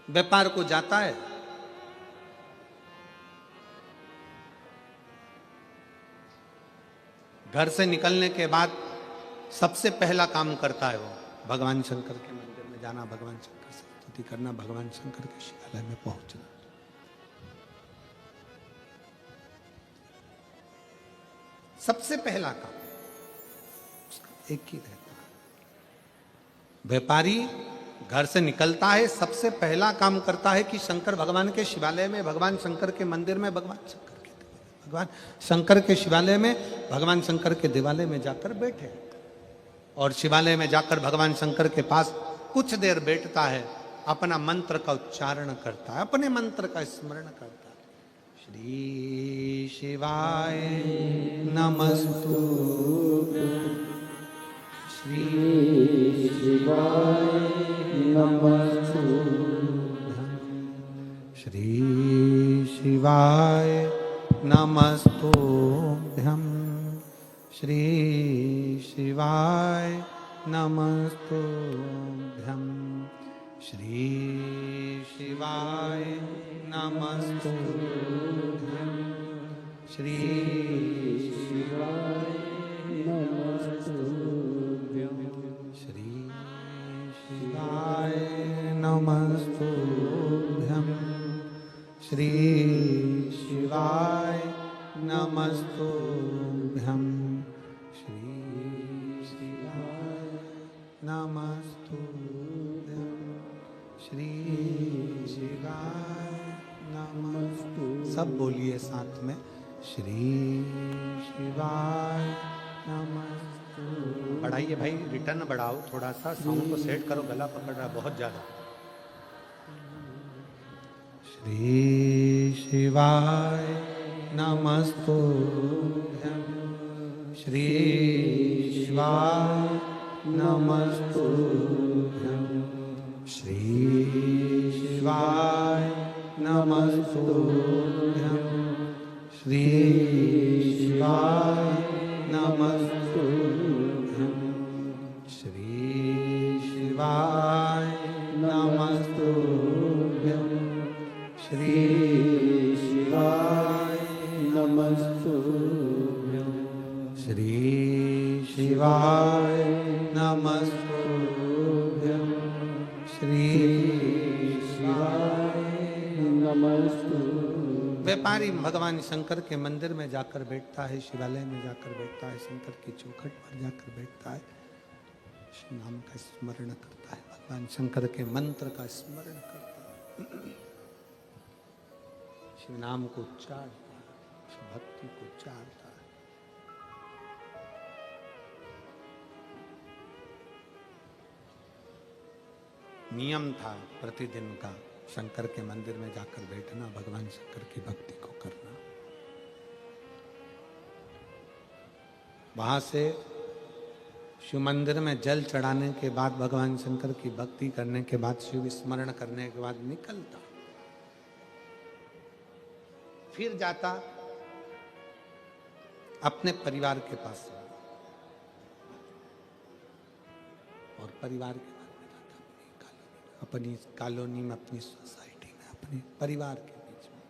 व्यापार को जाता है घर से निकलने के बाद सबसे पहला काम करता है वो भगवान शंकर के मंदिर में जाना, भगवान शंकर से स्तुति करना, भगवान शंकर के शिवालय में पहुंचना। सबसे पहला काम उसका एक ही रहता है। व्यापारी घर से निकलता है, सबसे पहला काम करता है कि शंकर भगवान के शिवालय में, भगवान शंकर के मंदिर में, भगवान शंकर के शिवालय में, भगवान शंकर के देवालय में जाकर बैठे और शिवालय में जाकर भगवान शंकर के पास कुछ देर बैठता है, अपना मंत्र का उच्चारण करता है, अपने मंत्र का स्मरण करता है। श्री शिवाय नमस्तु, श्री शिवाय नमस्तु, श्री शिवाय नमस्तुभ्यं, श्री शिवाय नमस्तुभ्यं, श्री शिवाय नमस्तुभ्यं, श्री शिवाय नमस्तुभ्यं, श्री शिवाय नमस्तुभ्यं, श्री शिवाय नमस्तुभ्यं, श्री शिवाय नमस्तुभ्यं, श्री शिवाय नमस्तु। सब बोलिए साथ में, श्री शिवाय नमस्तु। बढ़ाइए भाई, रिटर्न बढ़ाओ थोड़ा सा, साउंड को सेट करो, गला पकड़ रहा बहुत ज्यादा। श्री शिवाय नमस्तुभ्यं, श्री शिवाय नमस्तुभ्यं, श्री शिवाय नमस्तुभ्यं, श्री शिवाय नमस्तुभ्यं, श्री शिवाय नमस्तुभ्यं, श्री शिवाय नमस्तुभ्यं, श्री शिवाय नमस्तुभ्यं, श्री शिवाय नमस्तुभ्यं। व्यापारी भगवान शंकर के मंदिर में जाकर बैठता है, शिवालय में जाकर बैठता है, शंकर की चौखट पर जाकर बैठता है, शिव नाम का स्मरण करता है, भगवान शंकर के मंत्र का स्मरण करता है, शिव नाम को उच्चारता है, शिव भक्ति को उच्चारता है। नियम था प्रतिदिन का शंकर के मंदिर में जाकर बैठना, भगवान शंकर की भक्ति को करना। वहां से शिव मंदिर में जल चढ़ाने के बाद, भगवान शंकर की भक्ति करने के बाद, शिव स्मरण करने के बाद निकलता, फिर जाता अपने परिवार के पास और परिवार के अपनी कॉलोनी में, अपनी सोसाइटी में, अपने परिवार के बीच में।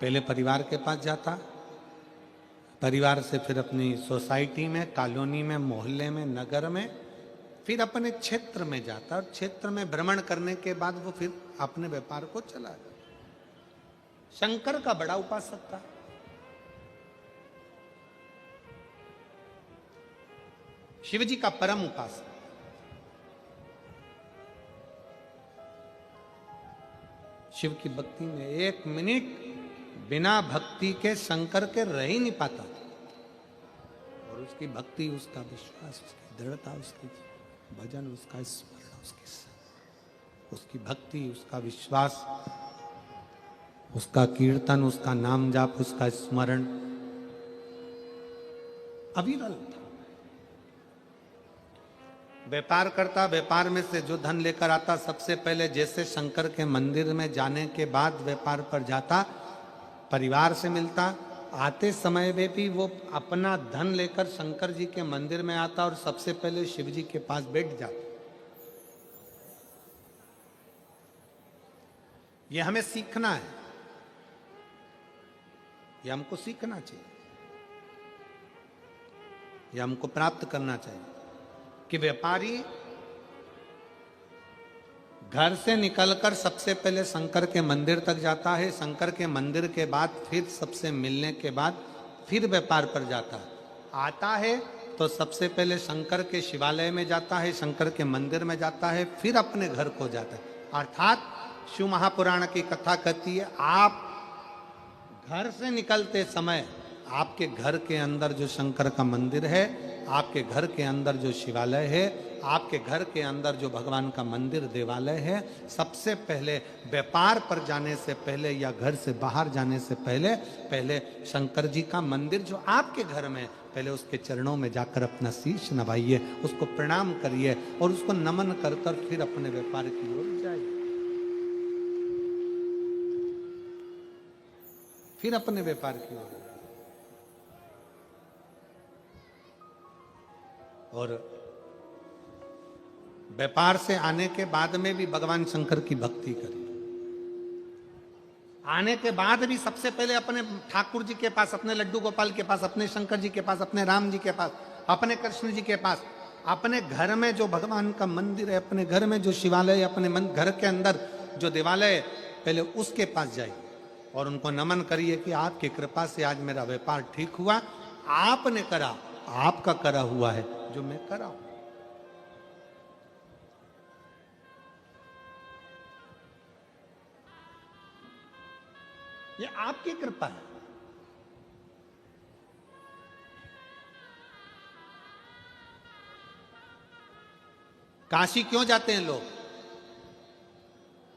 पहले परिवार के पास जाता, परिवार से फिर अपनी सोसाइटी में, कॉलोनी में, मोहल्ले में, नगर में, फिर अपने क्षेत्र में जाता और क्षेत्र में भ्रमण करने के बाद वो फिर अपने व्यापार को चला जाता। शंकर का बड़ा उपासक था। शिव जी का परम उपासक। शिव की भक्ति में एक मिनट बिना भक्ति के शंकर के रह ही नहीं पाता था। और उसकी भक्ति, उसका विश्वास, उसकी दृढ़ता, उसकी भजन, उसका स्मरण, उसकी भक्ति, उसका विश्वास, उसका कीर्तन, उसका नाम जाप, उसका स्मरण अविरल था। व्यापार करता, व्यापार में से जो धन लेकर आता, सबसे पहले जैसे शंकर के मंदिर में जाने के बाद व्यापार पर जाता, परिवार से मिलता, आते समय में भी वो अपना धन लेकर शंकर जी के मंदिर में आता और सबसे पहले शिव जी के पास बैठ जाता। ये हमें सीखना है। ये हमको सीखना चाहिए, ये हमको प्राप्त करना चाहिए कि व्यापारी घर से निकलकर सबसे पहले शंकर के मंदिर तक जाता है, शंकर के मंदिर के बाद फिर सबसे मिलने के बाद फिर व्यापार पर जाता है। आता है तो सबसे पहले शंकर के शिवालय में जाता है, शंकर के मंदिर में जाता है, फिर अपने घर को जाता है। अर्थात शिव महापुराण की कथा कहती है, आप घर से निकलते समय आपके घर के अंदर जो शंकर का मंदिर है, आपके घर के अंदर जो शिवालय है, आपके घर के अंदर जो भगवान का मंदिर देवालय है, सबसे पहले व्यापार पर जाने से पहले या घर से बाहर जाने से पहले पहले शंकर जी का मंदिर जो आपके घर में, पहले उसके चरणों में जाकर अपना शीश नवाइए, उसको प्रणाम करिए और उसको नमन कर कर फिर अपने व्यापार की ओर जाइए, फिर अपने व्यापार की ओर। और व्यापार से आने के बाद में भी भगवान शंकर की भक्ति करिए। आने के बाद भी सबसे पहले अपने ठाकुर जी के पास, अपने लड्डू गोपाल के पास, अपने शंकर जी के पास, अपने राम जी के पास, अपने कृष्ण जी के पास, अपने घर में जो भगवान का मंदिर है, अपने घर में जो शिवालय है, अपने घर के अंदर जो देवालय है, पहले उसके पास जाइए और उनको नमन करिए कि आपकी कृपा से आज मेरा व्यापार ठीक हुआ, आपने करा, आपका करा हुआ है जो मैं करा हूं। ये आपकी कृपा है। काशी क्यों जाते हैं लोग?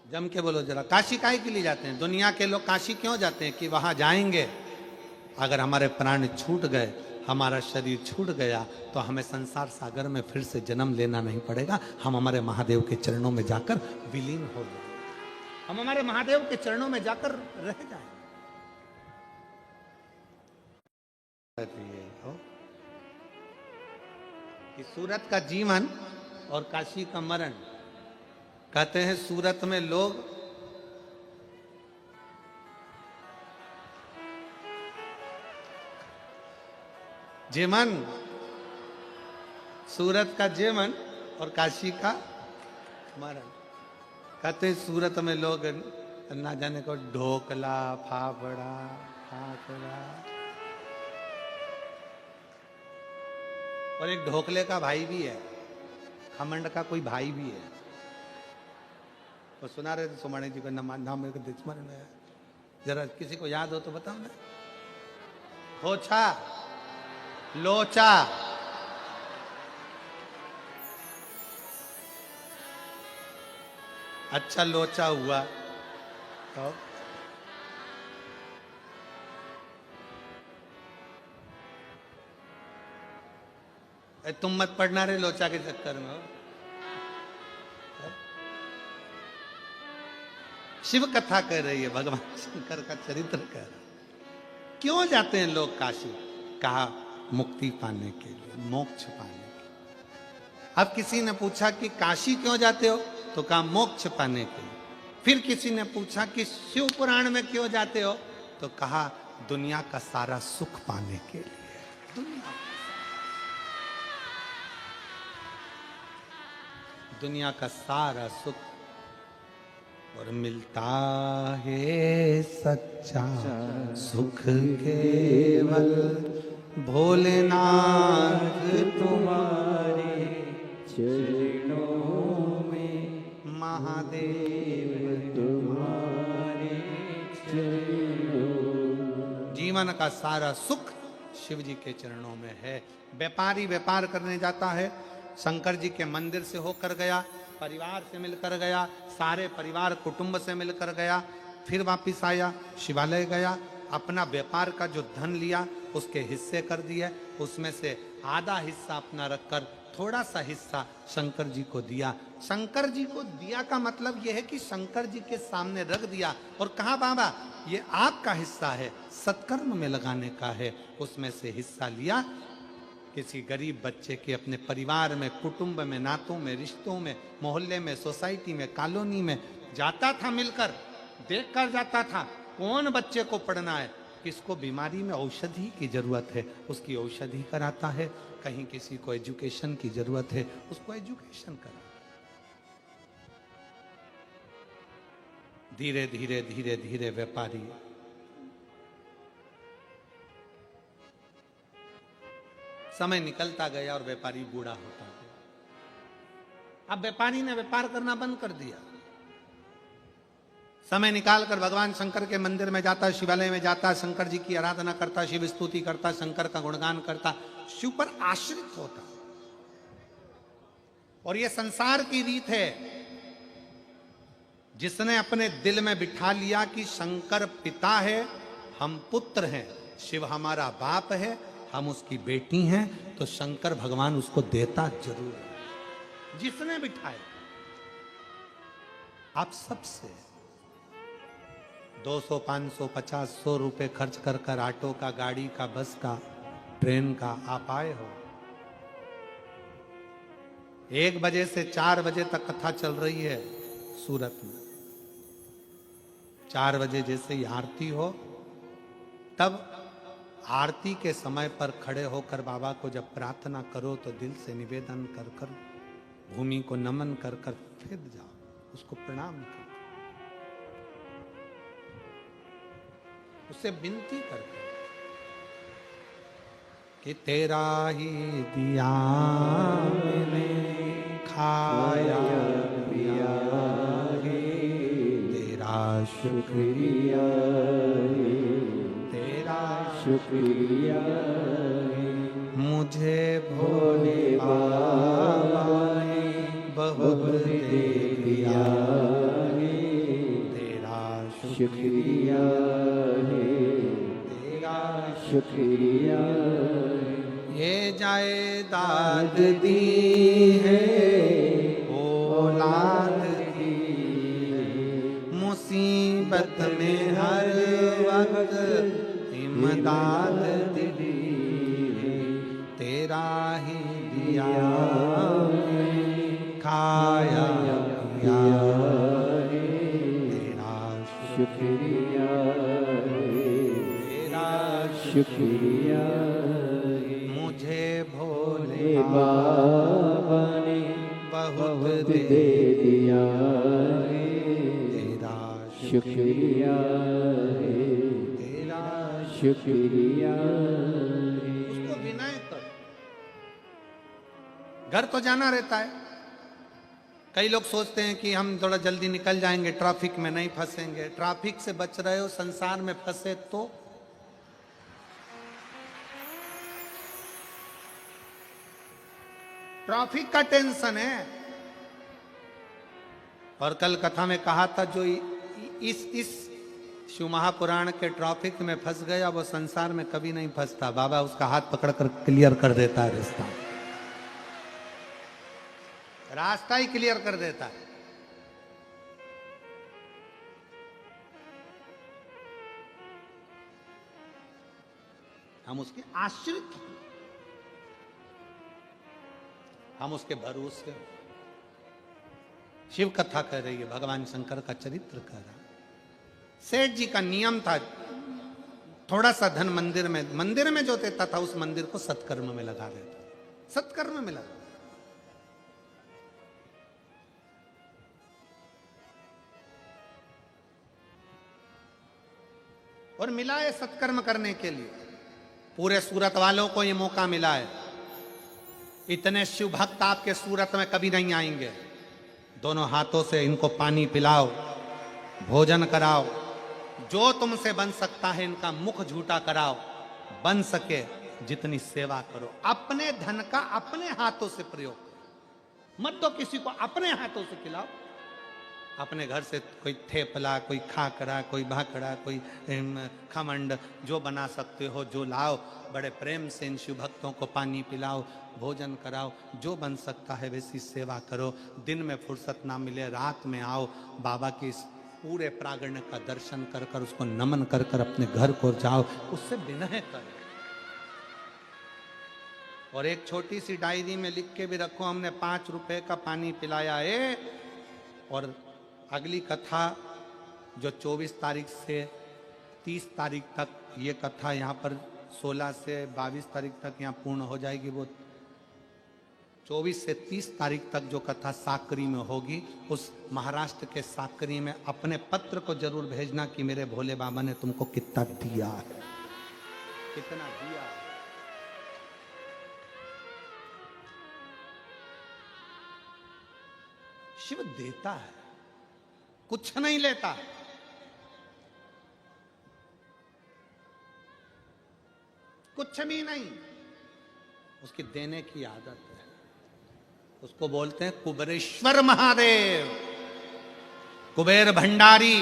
जम के बोलो जरा, काशी काहे के लिए जाते हैं? दुनिया के लोग काशी क्यों जाते हैं? कि वहां जाएंगे, अगर हमारे प्राण छूट गए, हमारा शरीर छूट गया, तो हमें संसार सागर में फिर से जन्म लेना नहीं पड़ेगा, हम हमारे महादेव के चरणों में जाकर विलीन हो जाए, हम हमारे महादेव के चरणों में जाकर रह जाए। कि सूरत का जीवन और काशी का मरण। कहते हैं सूरत में लोग जीवन, सूरत का जीवन और काशी का मरण। कहते हैं सूरत में लोग ना जाने को ढोकला, फाफड़ा, फाफड़ा, और एक ढोकले का भाई भी है, खमंड का कोई भाई भी है। तो सुना रहे थे सोमाणी जी का नाम मेरे को स्मरण है, जरा किसी को याद हो तो बताओ ना। खोचा, लोचा, अच्छा लोचा हुआ तो तुम मत पढ़ना रे लोचा के चक्कर में। शिव कथा कह रही है, भगवान शंकर का चरित्र कह रहा है। क्यों जाते हैं लोग काशी? कहा मुक्ति पाने के लिए, मोक्ष पाने के लिए। अब किसी ने पूछा कि काशी क्यों जाते हो? तो कहा मोक्ष पाने के लिए। फिर किसी ने पूछा कि शिव पुराण में क्यों जाते हो? तो कहा दुनिया का सारा सुख पाने के लिए। दुनिया का सारा सुख, और मिलता है सच्चा सुख केवल भोलेनाथ तुम्हारे चरणों में, महादेव तुम्हारे चरणों। जीवन का सारा सुख शिव जी के चरणों में है। व्यापारी व्यापार करने जाता है, शंकर जी के मंदिर से होकर गया, परिवार से मिलकर गया, सारे परिवार कुटुंब से मिलकर गया, फिर वापिस आया, शिवालय गया, अपना व्यापार का जो धन लिया उसके हिस्से कर दिए, उसमें से आधा हिस्सा अपना रखकर थोड़ा सा हिस्सा शंकर जी को दिया। शंकर जी को दिया का मतलब यह है कि शंकर जी के सामने रख दिया और कहा बाबा ये आपका हिस्सा है, सत्कर्म में लगाने का है। उसमें से हिस्सा लिया, किसी गरीब बच्चे के अपने परिवार में, कुटुंब में, नातों में, रिश्तों में, मोहल्ले में, सोसाइटी में, कॉलोनी में जाता था, मिलकर देख कर जाता था कौन बच्चे को पढ़ना है, किसको बीमारी में औषधि की जरूरत है उसकी औषधि कराता है, कहीं किसी को एजुकेशन की जरूरत है उसको एजुकेशन कराता है। धीरे धीरे धीरे धीरे व्यापारी समय निकलता गया और व्यापारी बूढ़ा होता गया। अब व्यापारी ने व्यापार करना बंद कर दिया। समय निकालकर भगवान शंकर के मंदिर में जाता, शिवालय में जाता, शंकर जी की आराधना करता, शिव स्तुति करता, शंकर का गुणगान करता, शिव पर आश्रित होता। और यह संसार की रीत है। जिसने अपने दिल में बिठा लिया कि शंकर पिता है, हम पुत्र हैं, शिव हमारा बाप है, हम उसकी बेटी हैं, तो शंकर भगवान उसको देता जरूर है। जिसने बिठाया। आप सबसे 200, 500, 50, 100 रुपए खर्च कर कर ऑटो का, गाड़ी का, बस का, ट्रेन का आप आए हो। 1 बजे से 4 बजे तक कथा चल रही है सूरत में। 4 बजे जैसे ही आरती हो, तब आरती के समय पर खड़े होकर बाबा को जब प्रार्थना करो तो दिल से निवेदन कर कर, भूमि को नमन कर कर फिर जाओ, उसको प्रणाम करो, उससे विनती कर कि तेरा ही दिया मैंने खाया पिया है, तेरा शुक्रिया तेरा शुक्रिया मुझे भोले बाबा ने बहुत दे दिया, तेरा शुक्रिया तेरा शुक्रिया। ये जायदाद दी है औलाद दी, मुसीबत में हर वक्त इमदाद दी, तेरा ही दिया खाया पिया, तेरा शुक्रिया तेरा शुक्रिया मुझे भोले बाबा ने बहुत दे दे दिया, तेरा शुक्रिया तेरा शुक्रिया। उसको विनय कर। घर तो जाना रहता है। कई लोग सोचते हैं कि हम थोड़ा जल्दी निकल जाएंगे, ट्रैफिक में नहीं फंसेंगे। ट्रैफिक से बच रहे हो, संसार में फंसे तो ट्रैफिक का टेंशन है। और कल कथा में कहा था जो इस शिव महापुराण के ट्रैफिक में फंस गया वो संसार में कभी नहीं फंसता। बाबा उसका हाथ पकड़कर क्लियर कर देता है, रास्ता ही क्लियर कर देता है। हम उसके आश्रित हैं, हम उसके भरोसे हो। शिव कथा कह रही है, भगवान शंकर का चरित्र कह रहा है। सेठ जी का नियम था, थोड़ा सा धन मंदिर में जो देता था उस मंदिर को सत्कर्म में लगा देता, सत्कर्म में लगा। और मिला है सत्कर्म करने के लिए। पूरे सूरत वालों को यह मौका मिला है। इतने शिव भक्त आपके सूरत में कभी नहीं आएंगे। दोनों हाथों से इनको पानी पिलाओ, भोजन कराओ, जो तुमसे बन सकता है इनका मुख झूठा कराओ, बन सके जितनी सेवा करो। अपने धन का अपने हाथों से प्रयोग करो, मत दो किसी को, अपने हाथों से खिलाओ। अपने घर से कोई थेपला, कोई खाकरा, कोई भाकड़ा, कोई खमंड, जो बना सकते हो जो लाओ। बड़े प्रेम से इन शिव भक्तों को पानी पिलाओ, भोजन कराओ, जो बन सकता है वैसी सेवा करो। दिन में फुर्सत ना मिले, रात में आओ, बाबा की इस पूरे प्रांगण का दर्शन कर कर, उसको नमन कर कर अपने घर को जाओ, उससे विनय करो। और एक छोटी सी डायरी में लिख के भी रखो, हमने 5 रुपए का पानी पिलाया है। और अगली कथा जो 24 तारीख से 30 तारीख तक ये कथा यहाँ पर 16 से 22 तारीख तक यहाँ पूर्ण हो जाएगी। वो 24 से 30 तारीख तक जो कथा साकरी में होगी, उस महाराष्ट्र के साकरी में अपने पत्र को जरूर भेजना कि मेरे भोले बाबा ने तुमको कितना दिया है, कितना दिया है। शिव देता है, कुछ नहीं लेता। कुछ भी नहीं, उसकी देने की आदत है। उसको बोलते हैं कुबेरेश्वर महादेव, कुबेर भंडारी,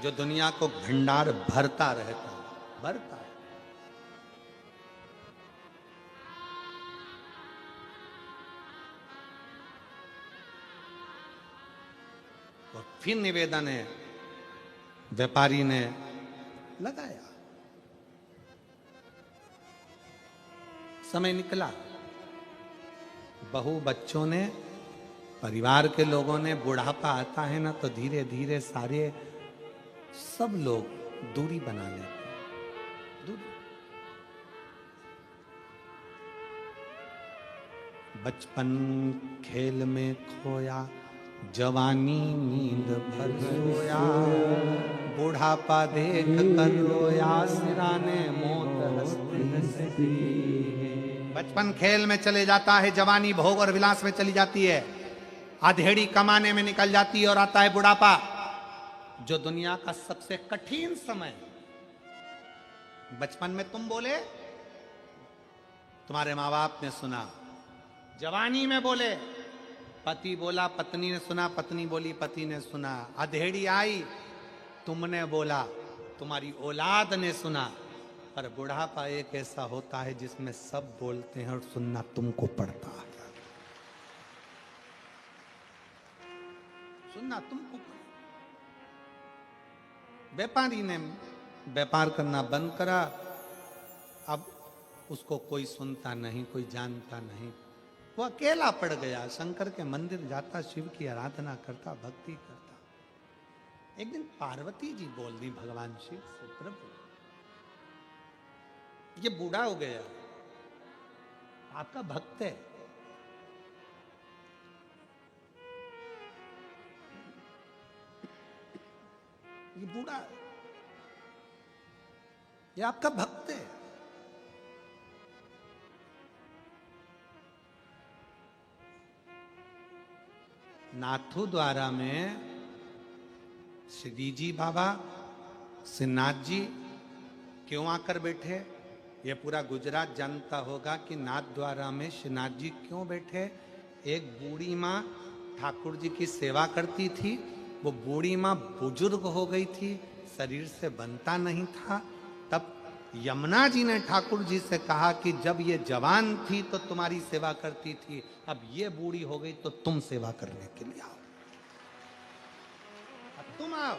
जो दुनिया को भंडार भरता रहता है, भरता है। और फिर निवेदन है, व्यापारी ने लगाया, समय निकला, बहु बच्चों ने, परिवार के लोगों ने, बुढ़ापा आता है ना तो धीरे धीरे सारे सब लोग दूरी बना लेते हैं, दूरी। बचपन खेल में खोया, जवानी नींद भर सोया, बुढ़ापा देख कर रोया, सिराने मौत हंसती। बचपन खेल में चले जाता है, जवानी भोग और विलास में चली जाती है, अधेड़ी कमाने में निकल जाती है, और आता है बुढ़ापा, जो दुनिया का सबसे कठिन समय। बचपन में तुम बोले, तुम्हारे माँ बाप ने सुना, जवानी में बोले, पति बोला, पत्नी ने सुना, पत्नी बोली, पति ने सुना, अधेड़ी आई, तुमने बोला, तुम्हारी औलाद ने सुना। पर बुढ़ापा एक ऐसा होता है जिसमें सब बोलते हैं और सुनना तुमको पड़ता है, सुनना तुमको पड़ता। व्यापारी ने व्यापार करना बंद करा, अब उसको कोई सुनता नहीं, कोई जानता नहीं, वो अकेला पड़ गया। शंकर के मंदिर जाता, शिव की आराधना करता, भक्ति करता। एक दिन पार्वती जी बोल दी भगवान शिव से, प्रभु ये बूढ़ा हो गया, आपका भक्त है, ये बूढ़ा, ये आपका भक्त है, नाथू द्वारा में श्री जी बाबा, श्रीनाथ जी क्यों आकर बैठे? ये पूरा गुजरात जानता होगा कि नाथ द्वारा में श्रीनाथ जी क्यों बैठे। एक बूढ़ी माँ ठाकुर जी की सेवा करती थी, वो बूढ़ी माँ बुजुर्ग हो गई थी, शरीर से बनता नहीं था। तब यमुना जी ने ठाकुर जी से कहा कि जब ये जवान थी तो तुम्हारी सेवा करती थी, अब ये बूढ़ी हो गई तो तुम सेवा करने के लिए आओ, अब तुम आओ।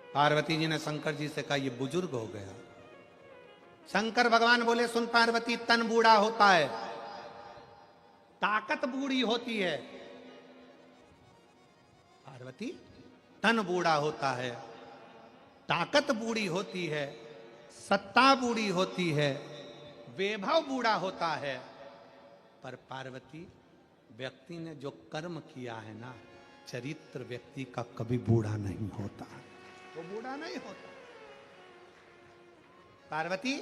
पार्वती जी ने शंकर जी से कहा ये बुजुर्ग हो गया। शंकर भगवान बोले, सुन पार्वती, तन बूढ़ा होता है, ताकत बूढ़ी होती है। पार्वती, तन बूढ़ा होता है, ताकत बूढ़ी होती है, सत्ता बूढ़ी होती है, वैभव बूढ़ा होता है, पर पार्वती व्यक्ति ने जो कर्म किया है ना, चरित्र व्यक्ति का कभी बूढ़ा नहीं होता, वो बूढ़ा नहीं होता। पार्वती,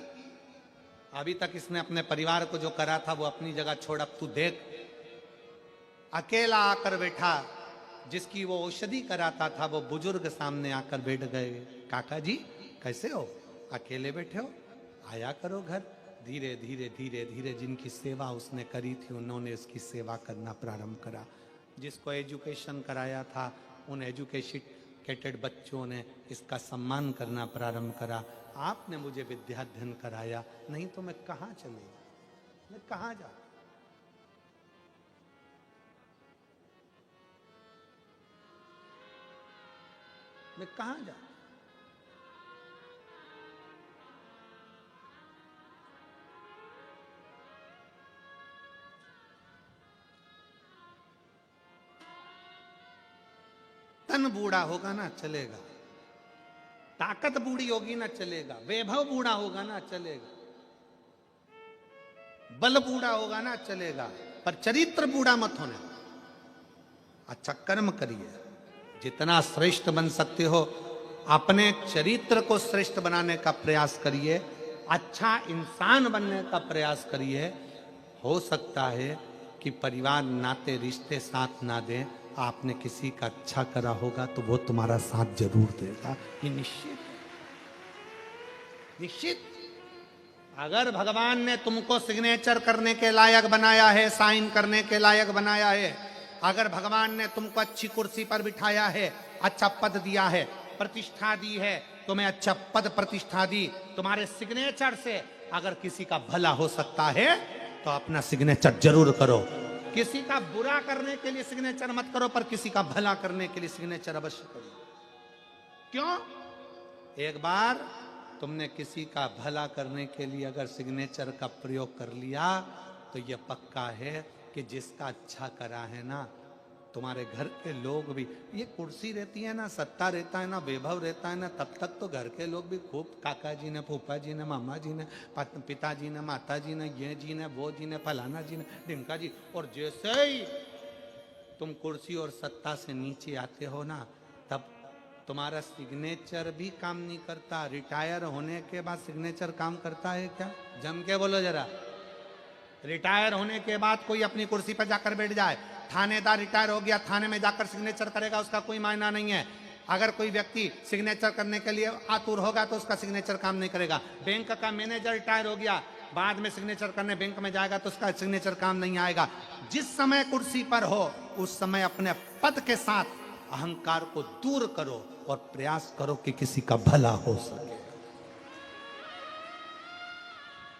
अभी तक इसने अपने परिवार को जो करा था वो अपनी जगह छोड़, अब तू देख, अकेला आकर बैठा, जिसकी वो औषधि कराता था वो बुजुर्ग सामने आकर बैठ गए। काका जी कैसे हो, अकेले बैठे हो, आया करो घर। धीरे धीरे धीरे धीरे जिनकी सेवा उसने करी थी उन्होंने इसकी सेवा करना प्रारंभ करा। जिसको एजुकेशन कराया था उन एजुकेटेड बच्चों ने इसका सम्मान करना प्रारंभ करा। आपने मुझे विद्याध्ययन कराया, नहीं तो मैं कहाँ चले, मैं कहाँ जा। मैं कहाँ जा। धन बूढ़ा होगा ना चलेगा, ताकत बूढ़ी होगी ना चलेगा, वैभव बूढ़ा होगा ना चलेगा, बल बूढ़ा होगा ना चलेगा, पर चरित्र बूढ़ा मत होने। अच्छा कर्म करिए, जितना श्रेष्ठ बन सकते हो अपने चरित्र को श्रेष्ठ बनाने का प्रयास करिए, अच्छा इंसान बनने का प्रयास करिए। हो सकता है कि परिवार नाते रिश्ते साथ ना दें, आपने किसी का अच्छा करा होगा तो वो तुम्हारा साथ जरूर देगा, ये निश्चित निश्चित। अगर भगवान ने तुमको सिग्नेचर करने के लायक बनाया है, साइन करने के लायक बनाया है, अगर भगवान ने तुमको अच्छी कुर्सी पर बिठाया है, अच्छा पद दिया है, प्रतिष्ठा दी है, तुम्हें अच्छा पद प्रतिष्ठा दी, तुम्हारे सिग्नेचर से अगर किसी का भला हो सकता है तो अपना सिग्नेचर जरूर करो। किसी का बुरा करने के लिए सिग्नेचर मत करो, पर किसी का भला करने के लिए सिग्नेचर अवश्य करो। क्यों? एक बार तुमने किसी का भला करने के लिए अगर सिग्नेचर का प्रयोग कर लिया तो यह पक्का है कि जिसका अच्छा करा है ना, तुम्हारे घर के लोग भी, ये कुर्सी रहती है ना, सत्ता रहता है ना, वैभव रहता है ना, तब तक तो घर के लोग भी खूब, काका जी ने, फूफा जी ने, मामा जी ने, पिताजी ने, माता जी ने, ये जी ने, वो जी ने, फलाना जी ने, ढिमका जी, और जैसे ही तुम कुर्सी और सत्ता से नीचे आते हो ना, तब तुम्हारा सिग्नेचर भी काम नहीं करता। रिटायर होने के बाद सिग्नेचर काम करता है क्या? जम के बोलो जरा। रिटायर होने के बाद कोई अपनी कुर्सी पर जाकर बैठ जाए, थानेदार रिटायर हो गया, थाने में जाकर सिग्नेचर करेगा, उसका कोई मायना नहीं है। अगर कोई व्यक्ति सिग्नेचर करने के लिए आतुर होगा तो उसका सिग्नेचर काम नहीं करेगा। बैंक का मैनेजर रिटायर हो गया, बाद में सिग्नेचर करने बैंक में जाएगा तो उसका सिग्नेचर काम नहीं आएगा। जिस समय कुर्सी पर हो उस समय अपने पद के साथ अहंकार को दूर करो और प्रयास करो कि किसी का भला हो सके।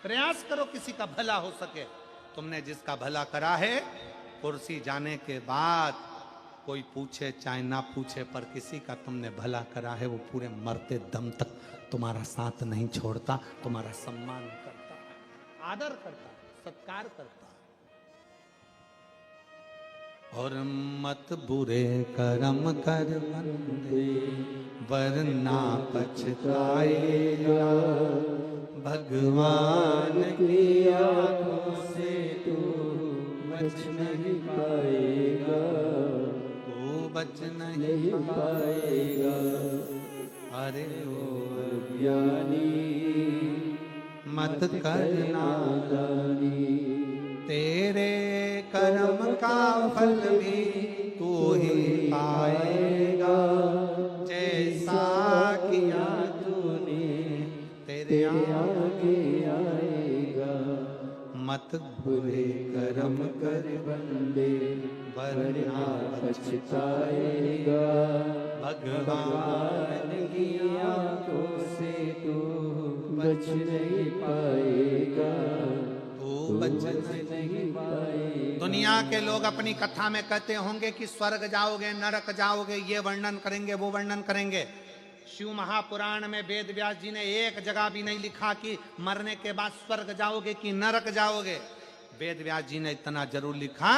प्रयास करो किसी का भला हो सके। तुमने जिसका भला करा है, कुर्सी जाने के बाद कोई पूछे चाहे ना पूछे, पर किसी का तुमने भला करा है, वो पूरे मरते दम तक तुम्हारा साथ नहीं छोड़ता, तुम्हारा सम्मान करता है, आदर करता है, सत्कार करता है। और मत बुरे कर्म कर बंदे, वरना पछताएगा, भगवान की आंखों से तू बच नहीं पाएगा, तू बच नहीं पाएगा। अरे ओ ज्ञानी मत करना दानी, तेरे कर्म का फल भी तू ही पाएगा, जैसा किया तूने तेरे आगे आएगा। मत बुरे कर्म कर बंदे, वरना पछताएगा, भगवान की आंखों से तू बच नहीं पाएगा, तू बच नहीं पाएगा। दुनिया के लोग अपनी कथा में कहते होंगे कि स्वर्ग जाओगे, नरक जाओगे, ये वर्णन करेंगे, वो वर्णन करेंगे। शिव महापुराण में वेद व्यास जी ने एक जगह भी नहीं लिखा कि मरने के बाद स्वर्ग जाओगे कि नरक जाओगे। वेद व्यास जी ने इतना जरूर लिखा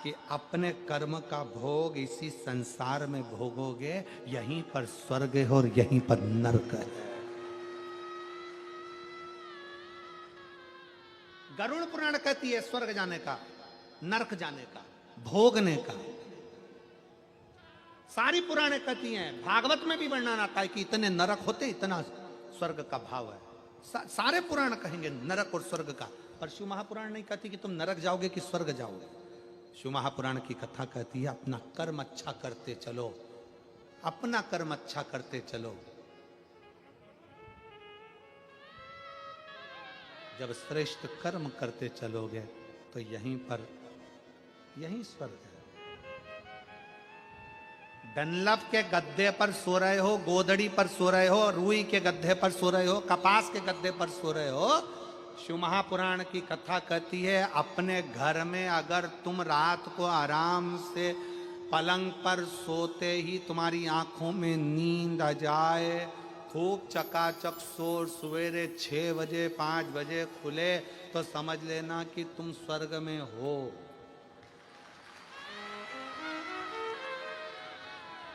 कि अपने कर्म का भोग इसी संसार में भोगोगे, यहीं पर स्वर्ग है और यहीं पर नरक है। गरुड़ पुराण कहती है स्वर्ग जाने का, नरक जाने का, भोगने का। सारी पुराणे कहती हैं, भागवत में भी वर्णन आता है कि इतने नरक होते, इतना स्वर्ग का भाव है। सारे पुराण कहेंगे नरक और स्वर्ग का, पर शिव महापुराण नहीं कहती कि तुम नरक जाओगे कि स्वर्ग जाओगे। शिव महापुराण की कथा कहती है अपना कर्म अच्छा करते चलो, अपना कर्म अच्छा करते चलो। जब श्रेष्ठ कर्म करते चलोगे तो यहीं स्वर्ग है। डनलप के गद्दे पर सो रहे हो, गोदड़ी पर सो रहे हो, रुई के गद्दे पर सो रहे हो, कपास के गद्दे पर सो रहे हो, शिव महापुराण की कथा कहती है अपने घर में अगर तुम रात को आराम से पलंग पर सोते ही तुम्हारी आंखों में नींद आ जाए, खूब चकाचक सो, सवेरे 6 बजे 5 बजे खुले, तो समझ लेना कि तुम स्वर्ग में हो।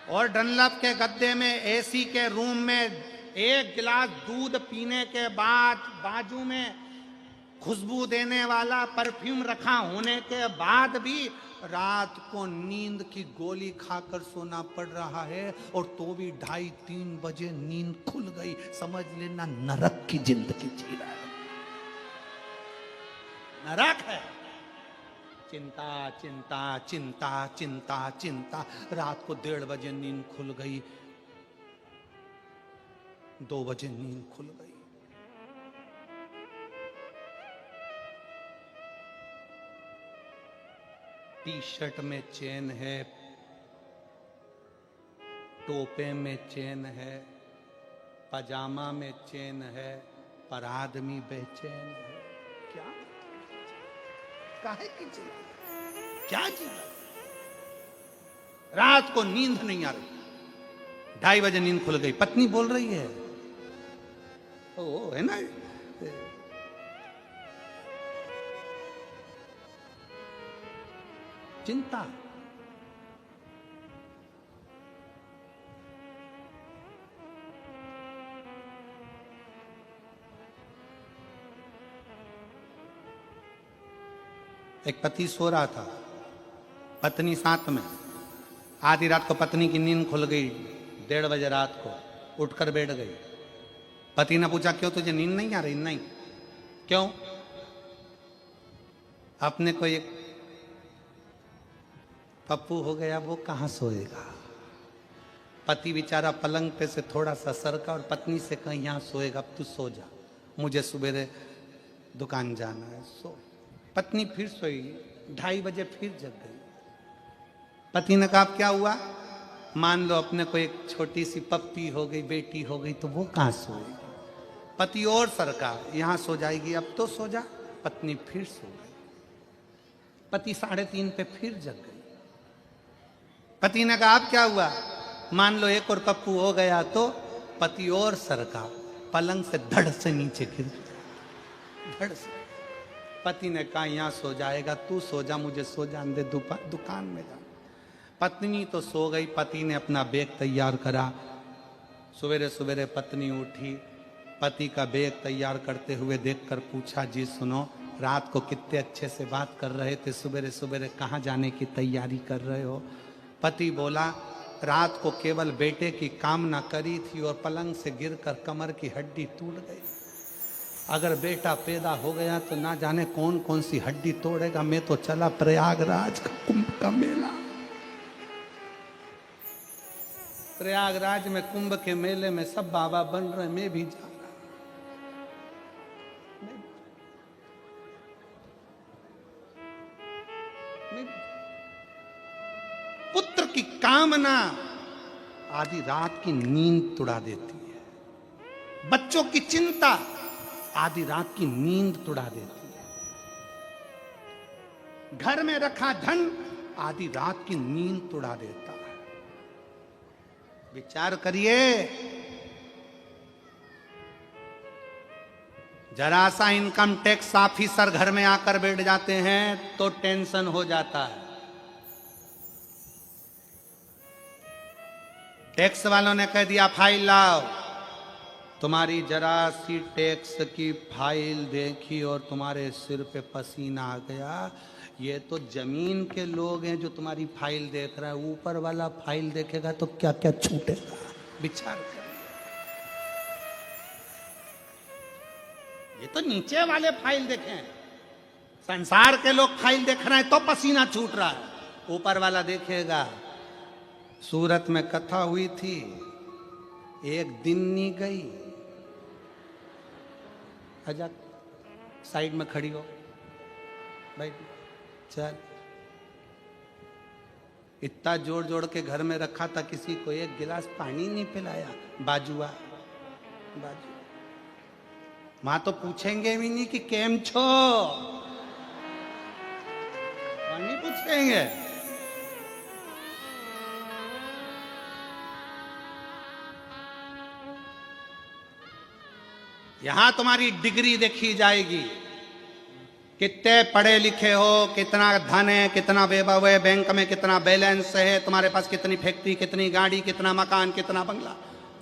और डनलप के गद्दे में एसी के रूम में एक गिलास दूध पीने के बाद बाजू में खुशबू देने वाला परफ्यूम रखा होने के बाद भी रात को नींद की गोली खाकर सोना पड़ रहा है, और तो भी 2:30-3 बजे नींद खुल गई। समझ लेना नरक की जिंदगी जी रहा है, नरक है। चिंता चिंता चिंता चिंता चिंता। रात को 1:30 बजे नींद खुल गई, 2 बजे नींद खुल गई। टी शर्ट में चेन है, टोपे में चेन है, पजामा में चेन है, पर आदमी बेचैन है। क्या काहे की चिल्ला, क्या चिल्ला? रात को नींद नहीं आ रही, 2:30 बजे नींद खुल गई। पत्नी बोल रही है, ओ है ना, चिंता। एक पति सो रहा था, पत्नी साथ में। आधी रात को पत्नी की नींद खुल गई, 1:30 बजे रात को उठकर बैठ गई। पति ने पूछा, क्यों तुझे नींद नहीं आ रही? नहीं। क्यों? अपने को एक पप्पू हो गया, वो कहां सोएगा। पति बेचारा पलंग पे से थोड़ा सा सरका और पत्नी से कहीं यहां सोएगा, अब तू सो जा, मुझे सुबह दुकान जाना है, सो। पत्नी फिर सोई, 2:30 बजे फिर जग गई। पति ने कहा, क्या हुआ? मान लो अपने को एक छोटी सी पप्पी हो गई, बेटी हो गई, तो वो कहां सोएगी। पति और सरका, यहां सो जाएगी, अब तो सो जा। पत्नी फिर सो गई। पति 3:30 पे फिर जग गई। पति ने कहा, अब क्या हुआ? मान लो एक और पप्पू हो गया, तो पति और सरका, पलंग से धड़ से नीचे गिर गया, धड़ से। पति ने कहा, यहां सो जाएगा, तू सो जा, मुझे सो जाने दे, दुकान में जा। पत्नी तो सो गई। पति ने अपना बैग तैयार करा। सवेरे सवेरे पत्नी उठी, पति का बैग तैयार करते हुए देखकर पूछा, जी सुनो, रात को कितने अच्छे से बात कर रहे थे, सवेरे सवेरे कहाँ जाने की तैयारी कर रहे हो? पति बोला, रात को केवल बेटे की कामना करी थी और पलंग से गिरकर कमर की हड्डी टूट गई। अगर बेटा पैदा हो गया तो ना जाने कौन कौन सी हड्डी तोड़ेगा। मैं तो चला प्रयागराज का कुंभ का मेला। प्रयागराज में कुंभ के मेले में सब बाबा बन रहे, मैं भी जा रहा। पुत्र की कामना आधी रात की नींद तुड़ा देती है। बच्चों की चिंता आधी रात की नींद तुड़ा देती है। घर में रखा धन आधी रात की नींद तुड़ा देता है। विचार करिए, जरा सा इनकम टैक्स ऑफिसर घर में आकर बैठ जाते हैं तो टेंशन हो जाता है। टैक्स वालों ने कह दिया, फाइल लाओ। तुम्हारी जरा सी टैक्स की फाइल देखी और तुम्हारे सिर पे पसीना आ गया। ये तो जमीन के लोग हैं जो तुम्हारी फाइल देख रहा है, ऊपर वाला फाइल देखेगा तो क्या क्या छूटेगा। विचार कर, ये तो नीचे वाले फाइल देखें, संसार के लोग फाइल देख रहे हैं तो पसीना छूट रहा है, ऊपर वाला देखेगा। सूरत में कथा हुई थी, एक दिन नहीं गई। आजा साइड में खड़ी हो भाई, चल। इतना जोड़ जोड़ के घर में रखा था, किसी को एक गिलास पानी नहीं पिलाया। बाजुआ बाजू मां तो पूछेंगे भी नहीं कि केम छो, नहीं पूछेंगे। यहां तुम्हारी डिग्री देखी जाएगी, कितने पढ़े लिखे हो, कितना धन है, कितना वैभव है, बैंक में कितना बैलेंस है, तुम्हारे पास कितनी फैक्ट्री, कितनी गाड़ी, कितना मकान, कितना बंगला,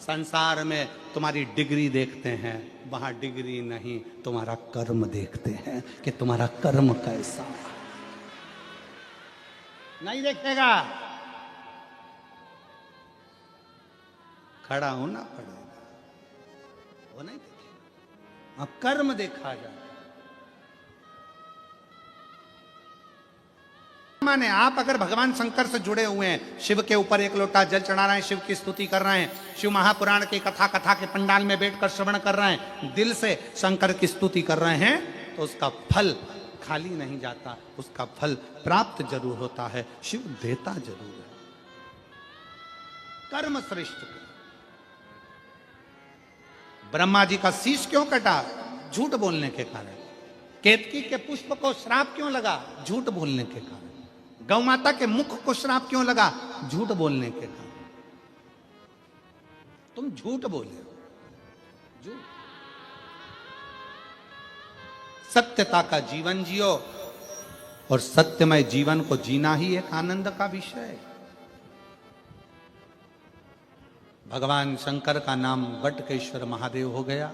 संसार में तुम्हारी डिग्री देखते हैं। वहां डिग्री नहीं, तुम्हारा कर्म देखते हैं कि तुम्हारा कर्म कैसा। नहीं देखेगा, खड़ा होना पड़ेगा, वो नहीं देखेगा। अब कर्म देखा जाए। माने आप अगर भगवान शंकर से जुड़े हुए हैं, शिव के ऊपर एक लोटा जल चढ़ा रहे हैं, शिव की स्तुति कर रहे हैं, शिव महापुराण की कथा के पंडाल में बैठकर श्रवण कर रहे हैं, दिल से शंकर की स्तुति कर रहे हैं, तो उसका फल खाली नहीं जाता, उसका फल प्राप्त जरूर होता है। शिव देता जरूर है। कर्म श्रेष्ठ। ब्रह्मा जी का शीश क्यों कटा? झूठ बोलने के कारण। केतकी के पुष्प को श्राप क्यों लगा? झूठ बोलने के कारण। गौ माता के मुख को श्राप क्यों लगा? झूठ बोलने के कारण। तुम झूठ बोले हो, झूठ। सत्यता का जीवन जियो, और सत्यमय जीवन को जीना ही एक आनंद का विषय है। भगवान शंकर का नाम वटकेश्वर महादेव हो गया।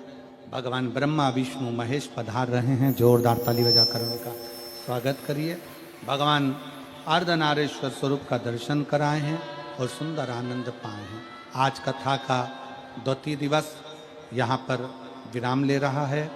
भगवान ब्रह्मा विष्णु महेश पधार रहे हैं। जोरदार ताली बजाकर उनका स्वागत करिए। भगवान अर्धनारेश्वर स्वरूप का दर्शन कराए हैं और सुंदर आनंद पाए हैं। आज कथा का द्वितीय दिवस यहाँ पर विराम ले रहा है।